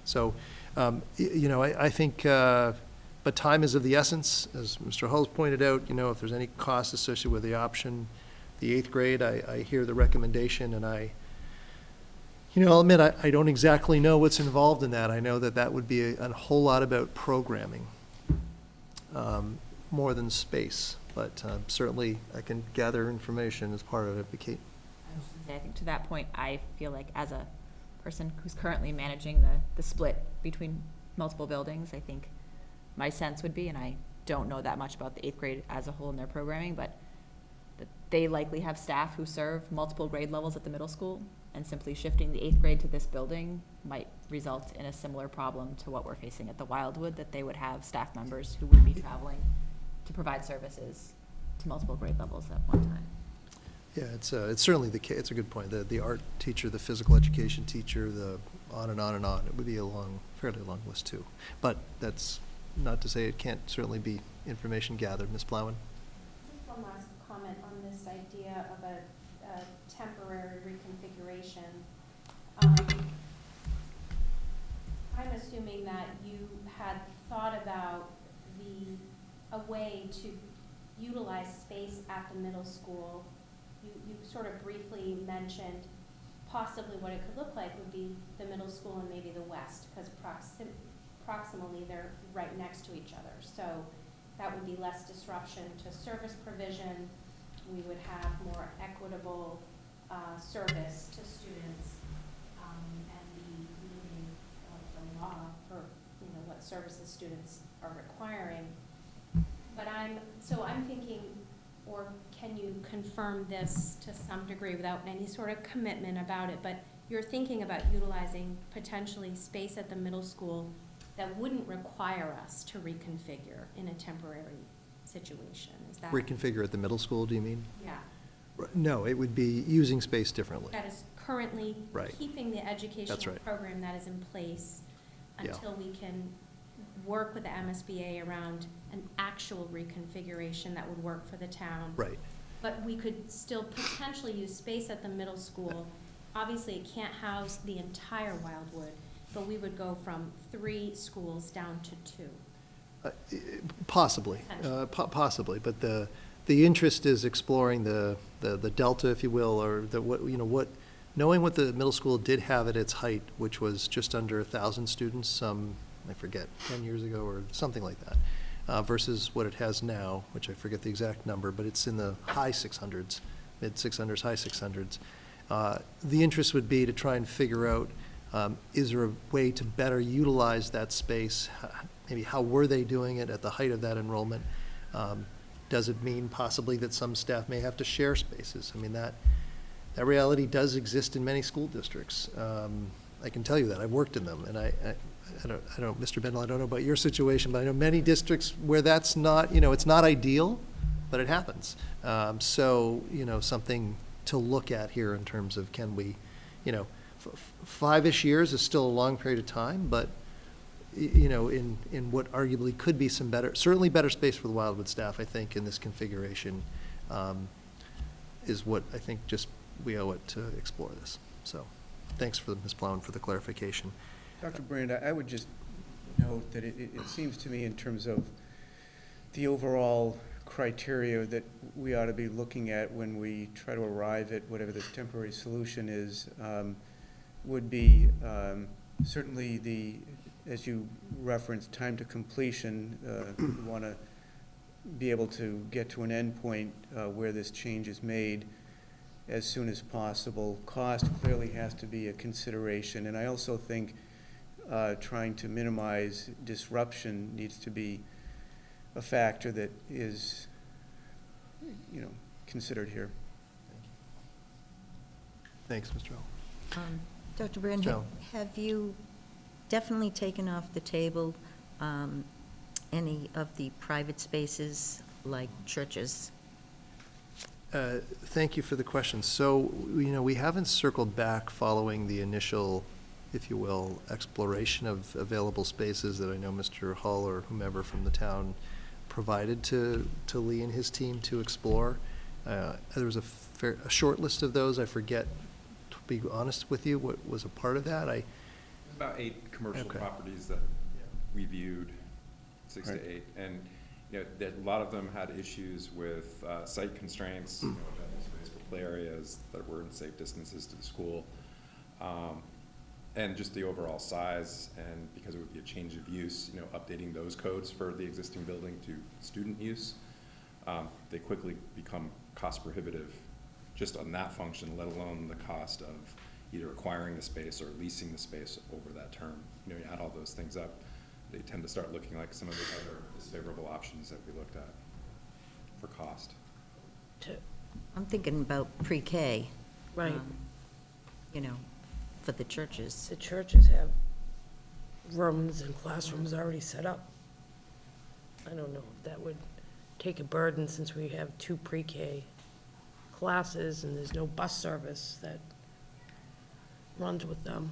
Speaker 1: So, I think, but time is of the essence, as Mr. Hull's pointed out. If there's any cost associated with the option, the 8th grade, I hear the recommendation, and I'll admit, I don't exactly know what's involved in that. I know that would be a whole lot about programming, more than space, but certainly I can gather information as part of it. But Kate?
Speaker 10: I think to that point, I feel like as a person who's currently managing the split between multiple buildings, I think my sense would be, and I don't know that much about the 8th grade as a whole in their programming, but that they likely have staff who serve multiple grade levels at the middle school, and simply shifting the 8th grade to this building might result in a similar problem to what we're facing at the Wildwood, that they would have staff members who would be traveling to provide services to multiple grade levels at one time.
Speaker 1: Yeah, it's certainly the case. It's a good point. The art teacher, the physical education teacher, the on and on and on. It would be a fairly long list too. But that's not to say it can't certainly be information gathered. Ms. Plowman?
Speaker 4: Just one last comment on this idea of a temporary reconfiguration. I'm assuming that you had thought about a way to utilize space at the middle school. You sort of briefly mentioned possibly what it could look like would be the middle school and maybe the west, because proximally they're right next to each other. So that would be less disruption to service provision. We would have more equitable service to students, and be meeting the law for what services students are requiring. But I'm thinking, or can you confirm this to some degree without any sort of commitment about it, but you're thinking about utilizing potentially space at the middle school that wouldn't require us to reconfigure in a temporary situation, is that?
Speaker 1: Reconfigure at the middle school, do you mean?
Speaker 4: Yeah,
Speaker 1: No, it would be using space differently.
Speaker 4: that is currently
Speaker 1: Right.
Speaker 4: keeping the educational
Speaker 1: right.
Speaker 4: program that is in place
Speaker 1: Yeah.
Speaker 4: until we can work with the MSBA around an actual reconfiguration that would work for the town.
Speaker 1: Right.
Speaker 4: But we could still potentially use space at the middle school. Obviously, it can't house the entire Wildwood, but we would go from 3 schools down to 2.
Speaker 1: Possibly, possibly, but the interest is exploring the delta, if you will, or knowing what the middle school did have at its height, which was just under 1,000 students, I forget, 10 years ago or something like that, versus what it has now, which I forget the exact number, but it's in the high 600s, mid 600s, high 600s. The interest would be to try and figure out, is there a way to better utilize that space? Maybe how were they doing it at the height of that enrollment? Does it mean possibly that some staff may have to share spaces? I mean, that reality does exist in many school districts. I can tell you that. I've worked in them, and I don't, Mr. Bendel, I don't know about your situation, but I know many districts where that's not, it's not ideal, but it happens. So, something to look at here in terms of can we, 5-ish years is still a long period of time, but, in what arguably could be certainly better space for the Wildwood staff, I think, in this configuration, is what I think just we owe it to explore this. So, thanks for Ms. Plowman for the clarification.
Speaker 6: Dr. Brand, I would just note that it seems to me in terms of the overall criteria that we ought to be looking at when we try to arrive at whatever the temporary solution is, would be certainly as you referenced, time to completion. We want to be able to get to an end point where this change is made as soon as possible. Cost clearly has to be a consideration, and I also think trying to minimize disruption needs to be a factor that is, considered here.
Speaker 1: Thanks, Mr. Hall.
Speaker 9: Dr. Brand,
Speaker 1: Joe.
Speaker 9: have you definitely taken off the table any of the private spaces like churches?
Speaker 1: Thank you for the question. So, we haven't circled back following the initial, if you will, exploration of available spaces that I know Mr. Hull or whomever from the town provided to Lee and his team to explore. There was a short list of those. I forget, to be honest with you, what was a part of that.
Speaker 11: About 8 commercial
Speaker 1: Okay.
Speaker 11: properties that we viewed, 6 to 8, and that a lot of them had issues with site constraints, available space for play areas that were in safe distances to the school, and just the overall size, and because it would be a change of use, updating those codes for the existing building to student use, they quickly become cost prohibitive just on that function, let alone the cost of either acquiring the space or leasing the space over that term. You add all those things up, they tend to start looking like some of the other disfavorable options that we looked at for cost.
Speaker 9: I'm thinking about pre-K.
Speaker 2: Right.
Speaker 9: You know, for the churches.
Speaker 2: The churches have rooms and classrooms already set up. I don't know if that would take a burden, since we have 2 pre-K classes and there's no bus service that runs with them.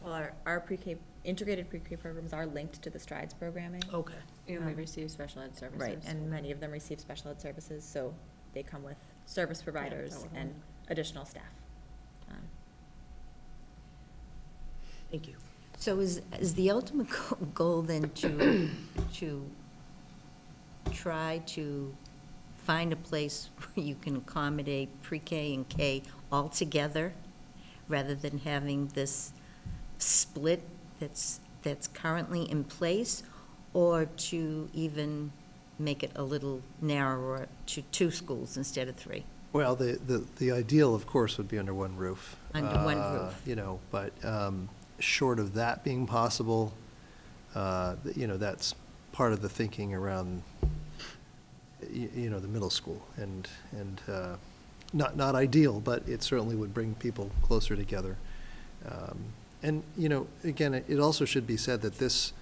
Speaker 10: Well, our pre-K, integrated pre-K programs are linked to the Strides programming.
Speaker 2: Okay.
Speaker 13: And we receive special ed services.
Speaker 10: Right, and many of them receive special ed services, so they come with service providers
Speaker 13: that would
Speaker 10: and
Speaker 13: work.
Speaker 10: additional staff.
Speaker 2: Thank you.
Speaker 9: So is the ultimate goal then to try to find a place where you can accommodate pre-K and K all together, rather than having this split that's currently in place, or to even make it a little narrower to 2 schools instead of 3?
Speaker 1: Well, the ideal, of course, would be under one roof.
Speaker 9: Under one roof.
Speaker 1: You know, but short of that being possible, you know, that's part of the thinking around, you know, the middle school. And not ideal, but it certainly would bring people closer together. And, you know, again, it also should be said that this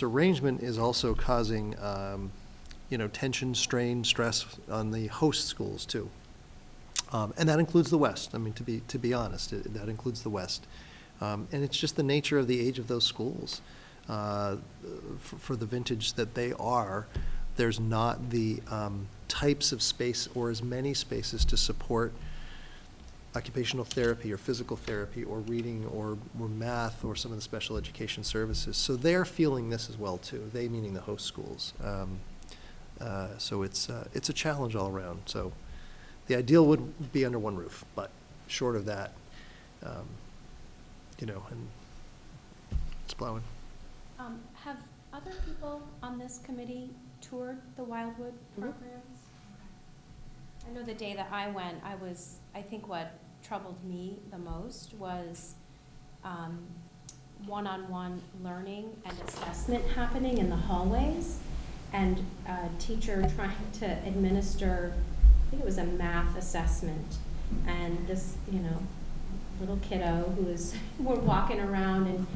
Speaker 1: arrangement is also causing, you know, tension, strain, stress on the host schools too. And that includes the West. I mean, to be honest, that includes the West. And it's just the nature of the age of those schools. For the vintage that they are, there's not the types of space or as many spaces to support occupational therapy or physical therapy or reading or math or some of the special education services. So they're feeling this as well too, they meaning the host schools. So it's a challenge all around. So the ideal would be under one roof, but short of that, you know, and it's plowing.
Speaker 4: Have other people on this committee toured the Wildwood programs? I know the day that I went, I think what troubled me the most was one-on-one learning and assessment happening in the hallways, and a teacher trying to administer, I think it was a math assessment, and this, you know, little kiddo we're walking around and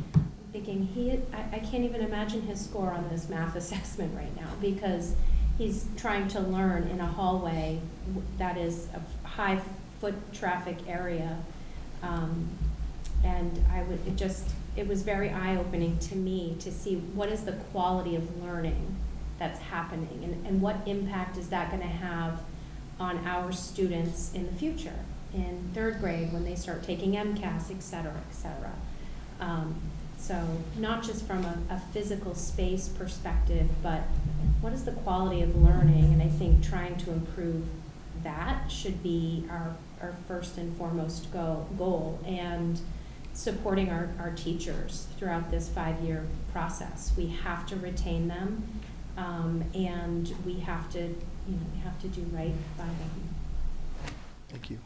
Speaker 4: thinking, I can't even imagine his score on this math assessment right now, because he's trying to learn in a hallway that is a high foot traffic area. And it was very eye-opening to me to see what is the quality of learning that's happening, and what impact is that gonna have on our students in the future, in 3rd grade, when they start taking MCAS, et cetera, et cetera. So not just from a physical space perspective, but what is the quality of learning? And I think trying to improve that should be our first and foremost goal, and supporting our teachers throughout this 5-year process. We have to retain them, and we have to do right by them.
Speaker 1: Thank you.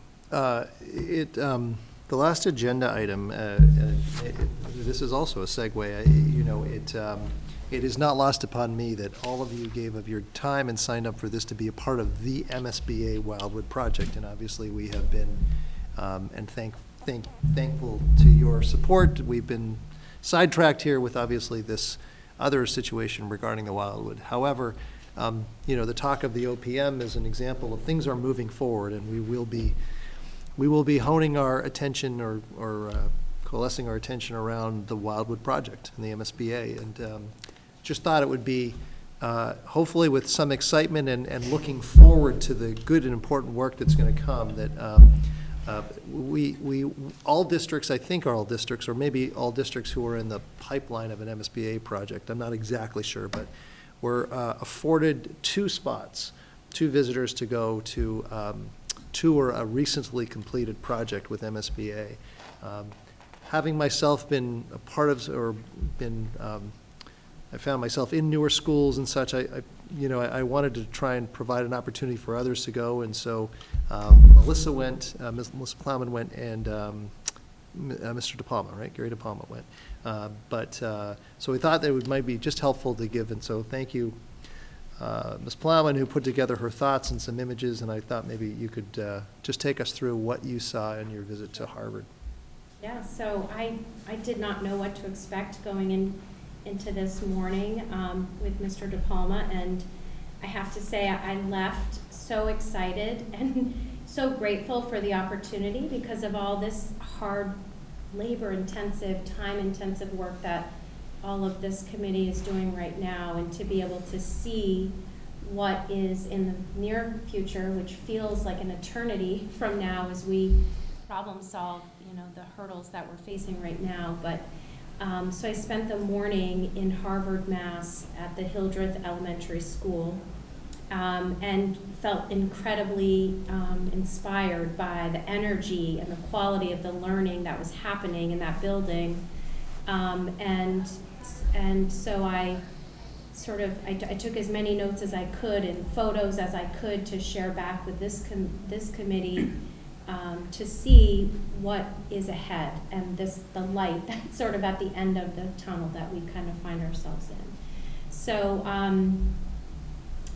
Speaker 1: The last agenda item, this is also a segue, you know, it is not lost upon me that all of you gave of your time and signed up for this to be a part of the MSBA Wildwood project, and obviously we have been, and thankful to your support. We've been sidetracked here with obviously this other situation regarding the Wildwood. However, you know, the talk of the OPM is an example of things are moving forward, and we will be honing our attention or coalescing our attention around the Wildwood project and the MSBA. And just thought it would be, hopefully with some excitement and looking forward to the good and important work that's going to come, that all districts, I think all districts, or maybe all districts who are in the pipeline of an MSBA project, I'm not exactly sure, but we're afforded 2 spots, 2 visitors to go to tour a recently completed project with MSBA. Having myself been a part of, or been, I found myself in newer schools and such, I wanted to try and provide an opportunity for others to go, and so Melissa Plowman went, and Mr. De Palma, right? Gary De Palma went. So we thought that it might be just helpful to give, and so thank you, Ms. Plowman, who put together her thoughts and some images, and I thought maybe you could just take us through what you saw in your visit to Harvard.
Speaker 4: Yeah, so I did not know what to expect going into this morning with Mr. De Palma, and I have to say I left so excited and so grateful for the opportunity because of all this hard, labor-intensive, time-intensive work that all of this committee is doing right now, and to be able to see what is in the near future, which feels like an eternity from now as we problem solve, the hurdles that we're facing right now. But so I spent the morning in Harvard, Mass. At the Hildreth Elementary School, and felt incredibly inspired by the energy and the quality of the learning that was happening in that building. And so I took as many notes as I could and photos as I could to share back with this committee to see what is ahead and the light that's sort of at the end of the tunnel that we kind of find ourselves in. So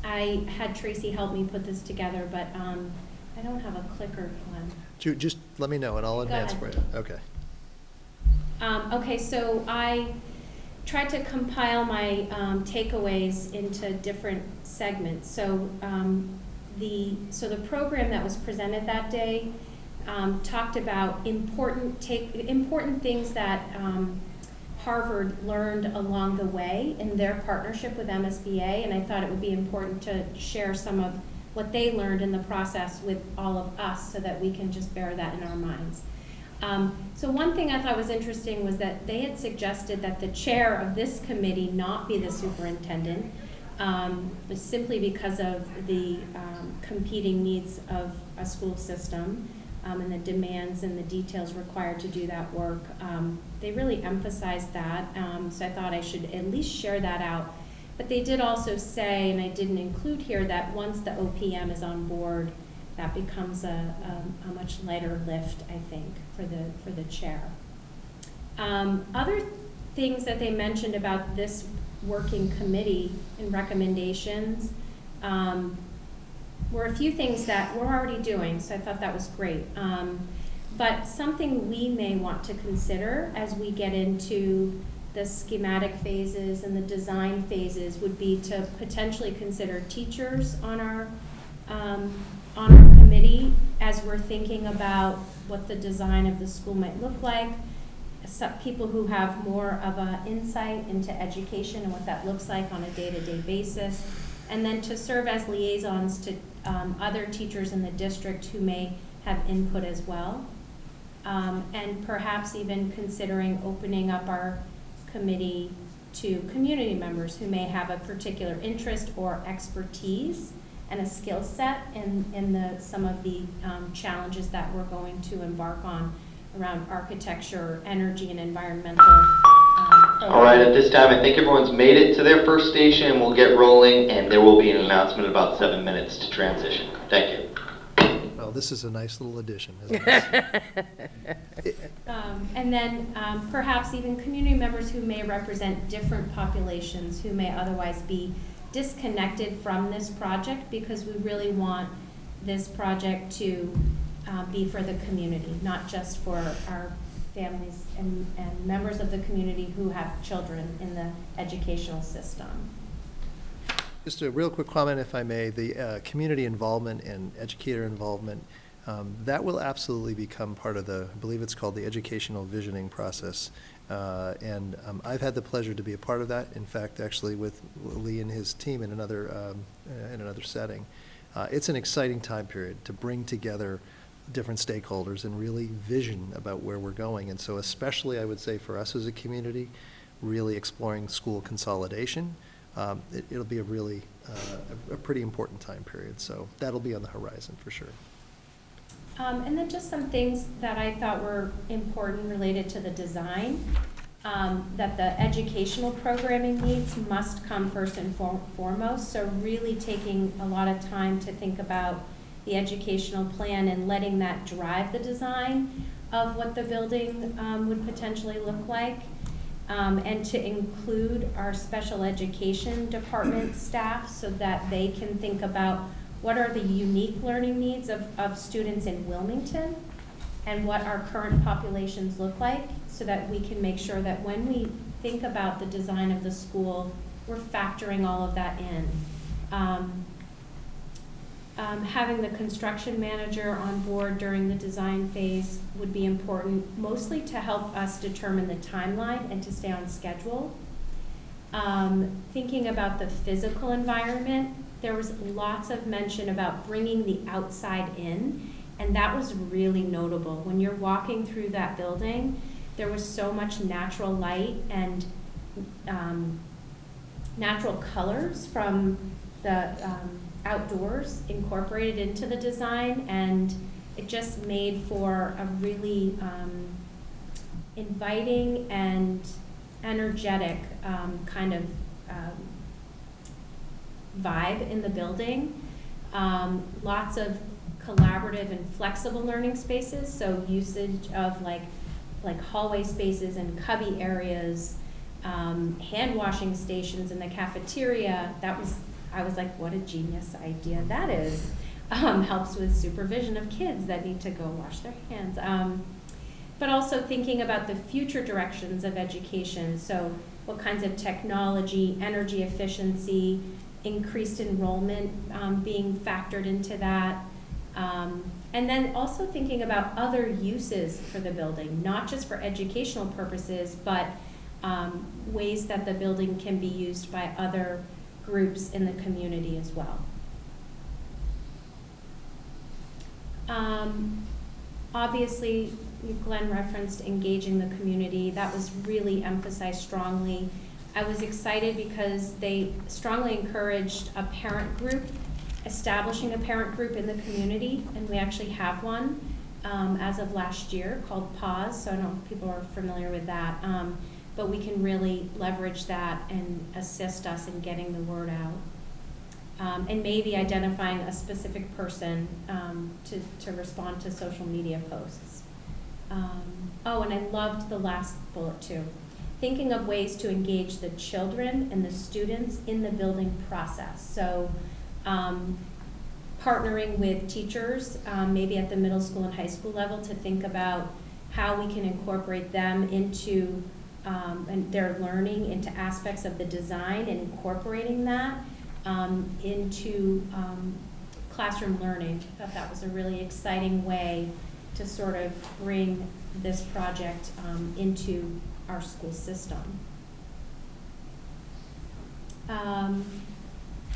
Speaker 4: I had Tracy help me put this together, but I don't have a clicker, Glenn.
Speaker 1: Just let me know and I'll advance for you. Okay.
Speaker 4: Okay, so I tried to compile my takeaways into different segments. So the program that was presented that day talked about important things that Harvard learned along the way in their partnership with MSBA, and I thought it would be important to share some of what they learned in the process with all of us so that we can just bear that in our minds. So one thing I thought was interesting was that they had suggested that the chair of this committee not be the superintendent, simply because of the competing needs of a school system and the demands and the details required to do that work. They really emphasized that, so I thought I should at least share that out. But they did also say, and I didn't include here, that once the OPM is on board, that becomes a much lighter lift, I think, for the chair. Other things that they mentioned about this working committee and recommendations were a few things that we're already doing, so I thought that was great. But something we may want to consider as we get into the schematic phases and the design phases would be to potentially consider teachers on our committee as we're thinking about what the design of the school might look like. Some people who have more of an insight into education and what that looks like on a day-to-day basis, and then to serve as liaisons to other teachers in the district who may have input as well, and perhaps even considering opening up our committee to community members who may have a particular interest or expertise and a skill set in some of the challenges that we're going to embark on around architecture, energy, and environmental.
Speaker 14: All right, at this time, I think everyone's made it to their first station, and we'll get rolling, and there will be an announcement in about 7 minutes to transition. Thank you.
Speaker 1: Well, this is a nice little addition, isn't it?
Speaker 4: And then perhaps even community members who may represent different populations who may otherwise be disconnected from this project, because we really want this project to be for the community, not just for our families and members of the community who have children in the educational system.
Speaker 1: Just a real quick comment, if I may, the community involvement and educator involvement, that will absolutely become part of the, I believe it's called the educational visioning process. And I've had the pleasure to be a part of that. In fact, actually with Lee and his team in another setting. It's an exciting time period to bring together different stakeholders and really vision about where we're going. And so especially, I would say, for us as a community, really exploring school consolidation, it'll be a really a pretty important time period. So that'll be on the horizon for sure.
Speaker 4: And then just some things that I thought were important related to the design, that the educational programming needs must come first and foremost. So really taking a lot of time to think about the educational plan and letting that drive the design, of what the building would potentially look like, and to include our special education department staff so that they can think about what are the unique learning needs of students in Wilmington and what our current populations look like, so that we can make sure that when we think about the design of the school, we're factoring all of that in. Having the construction manager on board during the design phase would be important, mostly to help us determine the timeline and to stay on schedule. Thinking about the physical environment, there was lots of mention about bringing the outside in, and that was really notable. When you're walking through that building, there was so much natural light and natural colors from the outdoors incorporated into the design, and it just made for a really inviting and energetic kind of vibe in the building. Lots of collaborative and flexible learning spaces, so usage of like hallway spaces and cubby areas, hand washing stations in the cafeteria. I was like, what a genius idea that is. Helps with supervision of kids that need to go wash their hands. But also thinking about the future directions of education. So what kinds of technology, energy efficiency, increased enrollment being factored into that. And then also thinking about other uses for the building, not just for educational purposes, but ways that the building can be used by other groups in the community as well. Obviously, Glenn referenced engaging the community. That was really emphasized strongly. I was excited because they strongly encouraged a parent group, establishing a parent group in the community, and we actually have one as of last year called PAUSE, so I don't know if people are familiar with that. But we can really leverage that and assist us in getting the word out. And maybe identifying a specific person to respond to social media posts. Oh, and I loved the last bullet too. Thinking of ways to engage the children and the students in the building process. So partnering with teachers, maybe at the middle school and high school level, to think about how we can incorporate them into and their learning into aspects of the design and incorporating that into classroom learning. I thought that was a really exciting way to sort of bring this project into our school system.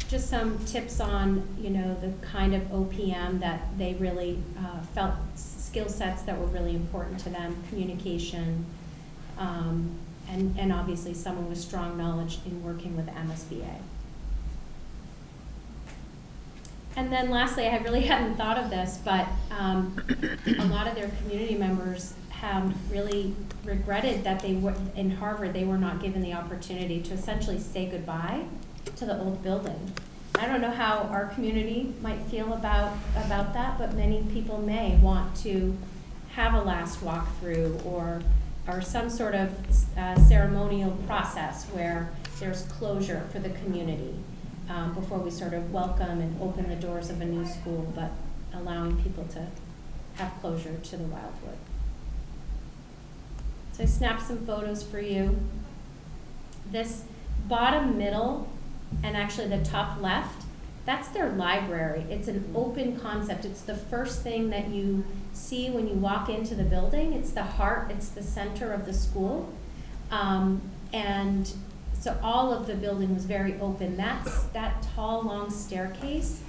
Speaker 4: Just some tips on, the kind of OPM that they really felt, skill sets that were really important to them, communication, and obviously someone with strong knowledge in working with MSBA. And then lastly, I really hadn't thought of this, but a lot of their community members have really regretted that in Harvard, they were not given the opportunity to essentially say goodbye to the old building. I don't know how our community might feel about that, but many people may want to have a last walkthrough or some sort of ceremonial process where there's closure for the community before we sort of welcome and open the doors of a new school, but allowing people to have closure to the Wildwood. So I snapped some photos for you. This bottom middle and actually the top left, that's their library. It's an open concept. It's the first thing that you see when you walk into the building. It's the heart, it's the center of the school. And so all of the building was very open. That tall, long staircase,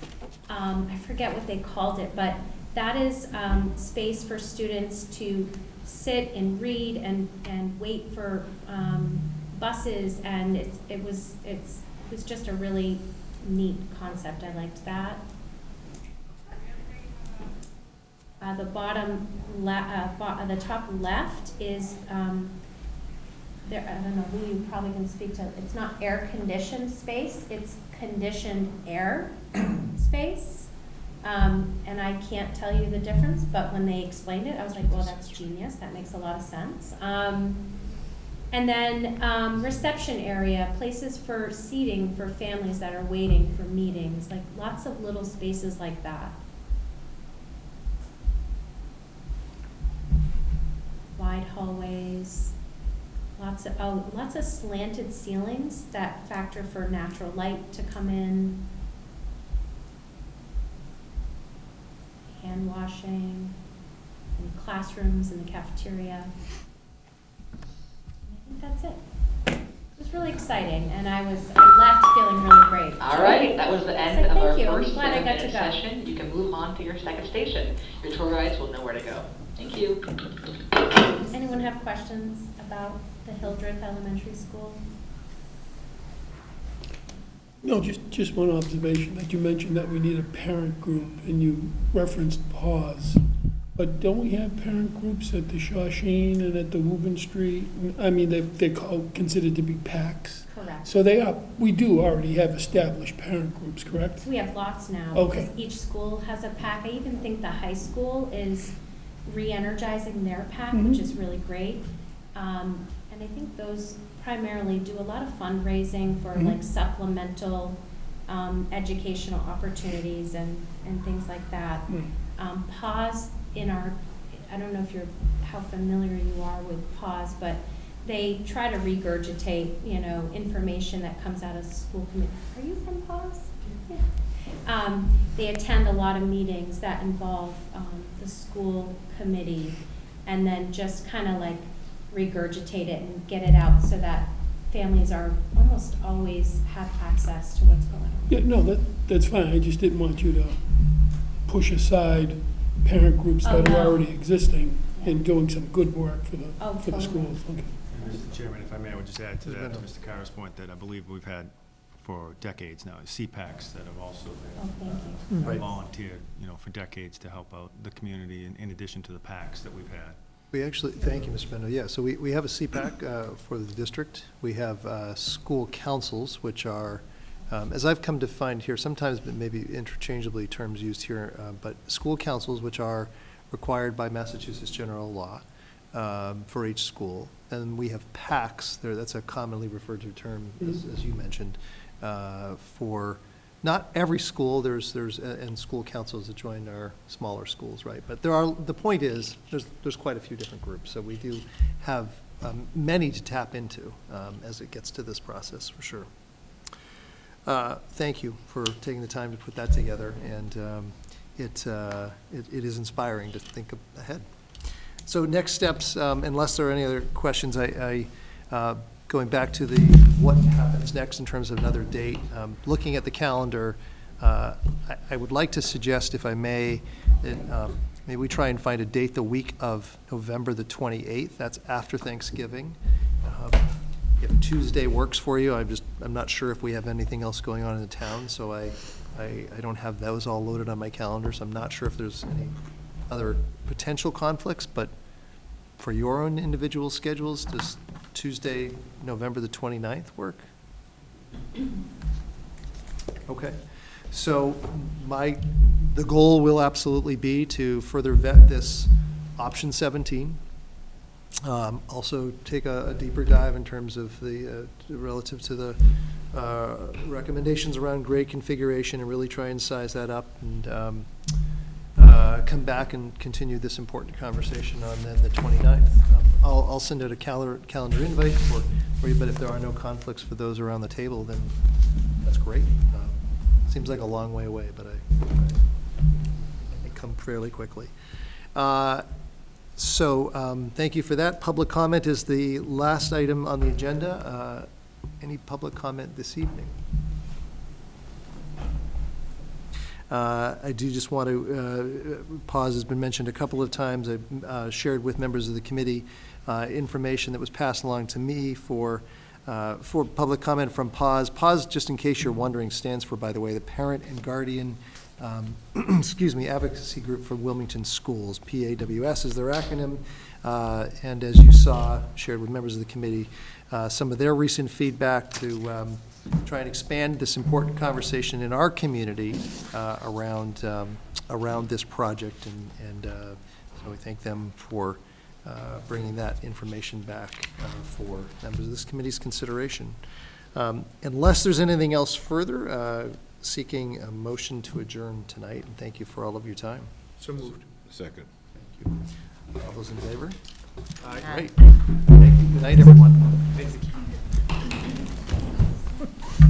Speaker 4: I forget what they called it, but that is space for students to sit and read and wait for buses, and it was just a really neat concept. I liked that. The the top left is there. I don't know who you probably can speak to. It's not air conditioned space. It's conditioned air space. And I can't tell you the difference, but when they explained it, I was like, well, that's genius, that makes a lot of sense. And then reception area, places for seating for families that are waiting for meetings, like lots of little spaces like that. Wide hallways, lots of slanted ceilings that factor for natural light to come in. Hand washing, in classrooms, in the cafeteria. I think that's it. It was really exciting, and I left feeling really great.
Speaker 14: All right, that was the end
Speaker 4: So
Speaker 14: of our
Speaker 4: thank you. I'm
Speaker 14: first
Speaker 4: glad I got to
Speaker 14: 7-minute
Speaker 4: go.
Speaker 14: session. You can move on to your second station. Your tour guides will know where to go. Thank you.
Speaker 4: Anyone have questions about the Hildreth Elementary School?
Speaker 3: No, just one observation, that you mentioned that we need a parent group, and you referenced PAWS. But don't we have parent groups at the Shawshene and at the Woburn Street? I mean, they're considered to be PACs.
Speaker 4: Correct.
Speaker 3: So we do already have established parent groups, correct?
Speaker 4: We have lots now.
Speaker 3: Okay.
Speaker 4: Because each school has a PAC. I even think the high school is re-energizing their PAC, which is really great. And I think those primarily do a lot of fundraising for like supplemental educational opportunities and things like that. PAWS I don't know how familiar you are with PAWS, but they try to regurgitate, information that comes out of the school committee. Are you from PAWS? Yeah. They attend a lot of meetings that involve the school committee, and then just kind of like regurgitate it and get it out so that families are almost always have access to what's going on.
Speaker 3: Yeah, no, that's fine. I just didn't want you to push aside parent groups that are already existing and doing some good work for the schools. Okay.
Speaker 5: Mr. Chairman, if I may, I would just add to that, to Mr. Carr's point, that I believe we've had for decades now, CPACs that have also been
Speaker 1: Right.
Speaker 5: volunteered, for decades to help out the community in addition to the PACs that we've had.
Speaker 1: We actually, thank you, Mr. Bendo. Yeah, so we have a CPAC for the district. We have school councils, which are, as I've come to find here, sometimes maybe interchangeably terms used here, but school councils, which are required by Massachusetts general law for each school. And we have PACs, that's a commonly referred to term, as you mentioned, for not every school, and school councils that join our smaller schools, right? But the point is, there's quite a few different groups, so we do have many to tap into as it gets to this process, for sure. Thank you for taking the time to put that together, and it is inspiring to think ahead. So next steps, unless there are any other questions, going back to what happens next in terms of another date, looking at the calendar, I would like to suggest, if I may, that maybe we try and find a date the week of November the 28th. That's after Thanksgiving. If Tuesday works for you, I'm not sure if we have anything else going on in the town, so I don't have those all loaded on my calendar, so I'm not sure if there's any other potential conflicts, but for your own individual schedules, does Tuesday, November the 29th work? Okay, so the goal will absolutely be to further vet this option 17. Also take a deeper dive in terms of relative to the recommendations around grade configuration, and really try and size that up, and come back and continue this important conversation on then the 29th. I'll send out a calendar invite for you, but if there are no conflicts for those around the table, then that's great. Seems like a long way away, but I come fairly quickly. So thank you for that. Public comment is the last item on the agenda. Any public comment this evening? I do just want to, PAWS has been mentioned a couple of times. I shared with members of the committee information that was passed along to me for public comment from PAWS. PAWS, just in case you're wondering, stands for, by the way, the Parent and Guardian excuse me, advocacy group for Wilmington Schools. PAWS is their acronym. And as you saw, shared with members of the committee, some of their recent feedback to try and expand this important conversation in our community around this project. And so we thank them for bringing that information back for members of this committee's consideration. Unless there's anything else further, seeking a motion to adjourn tonight, and thank you for all of your time.
Speaker 7: So moved.
Speaker 8: Second.
Speaker 1: Thank you. All those in favor?
Speaker 7: Aye.
Speaker 1: Great. Thank you. Good night, everyone.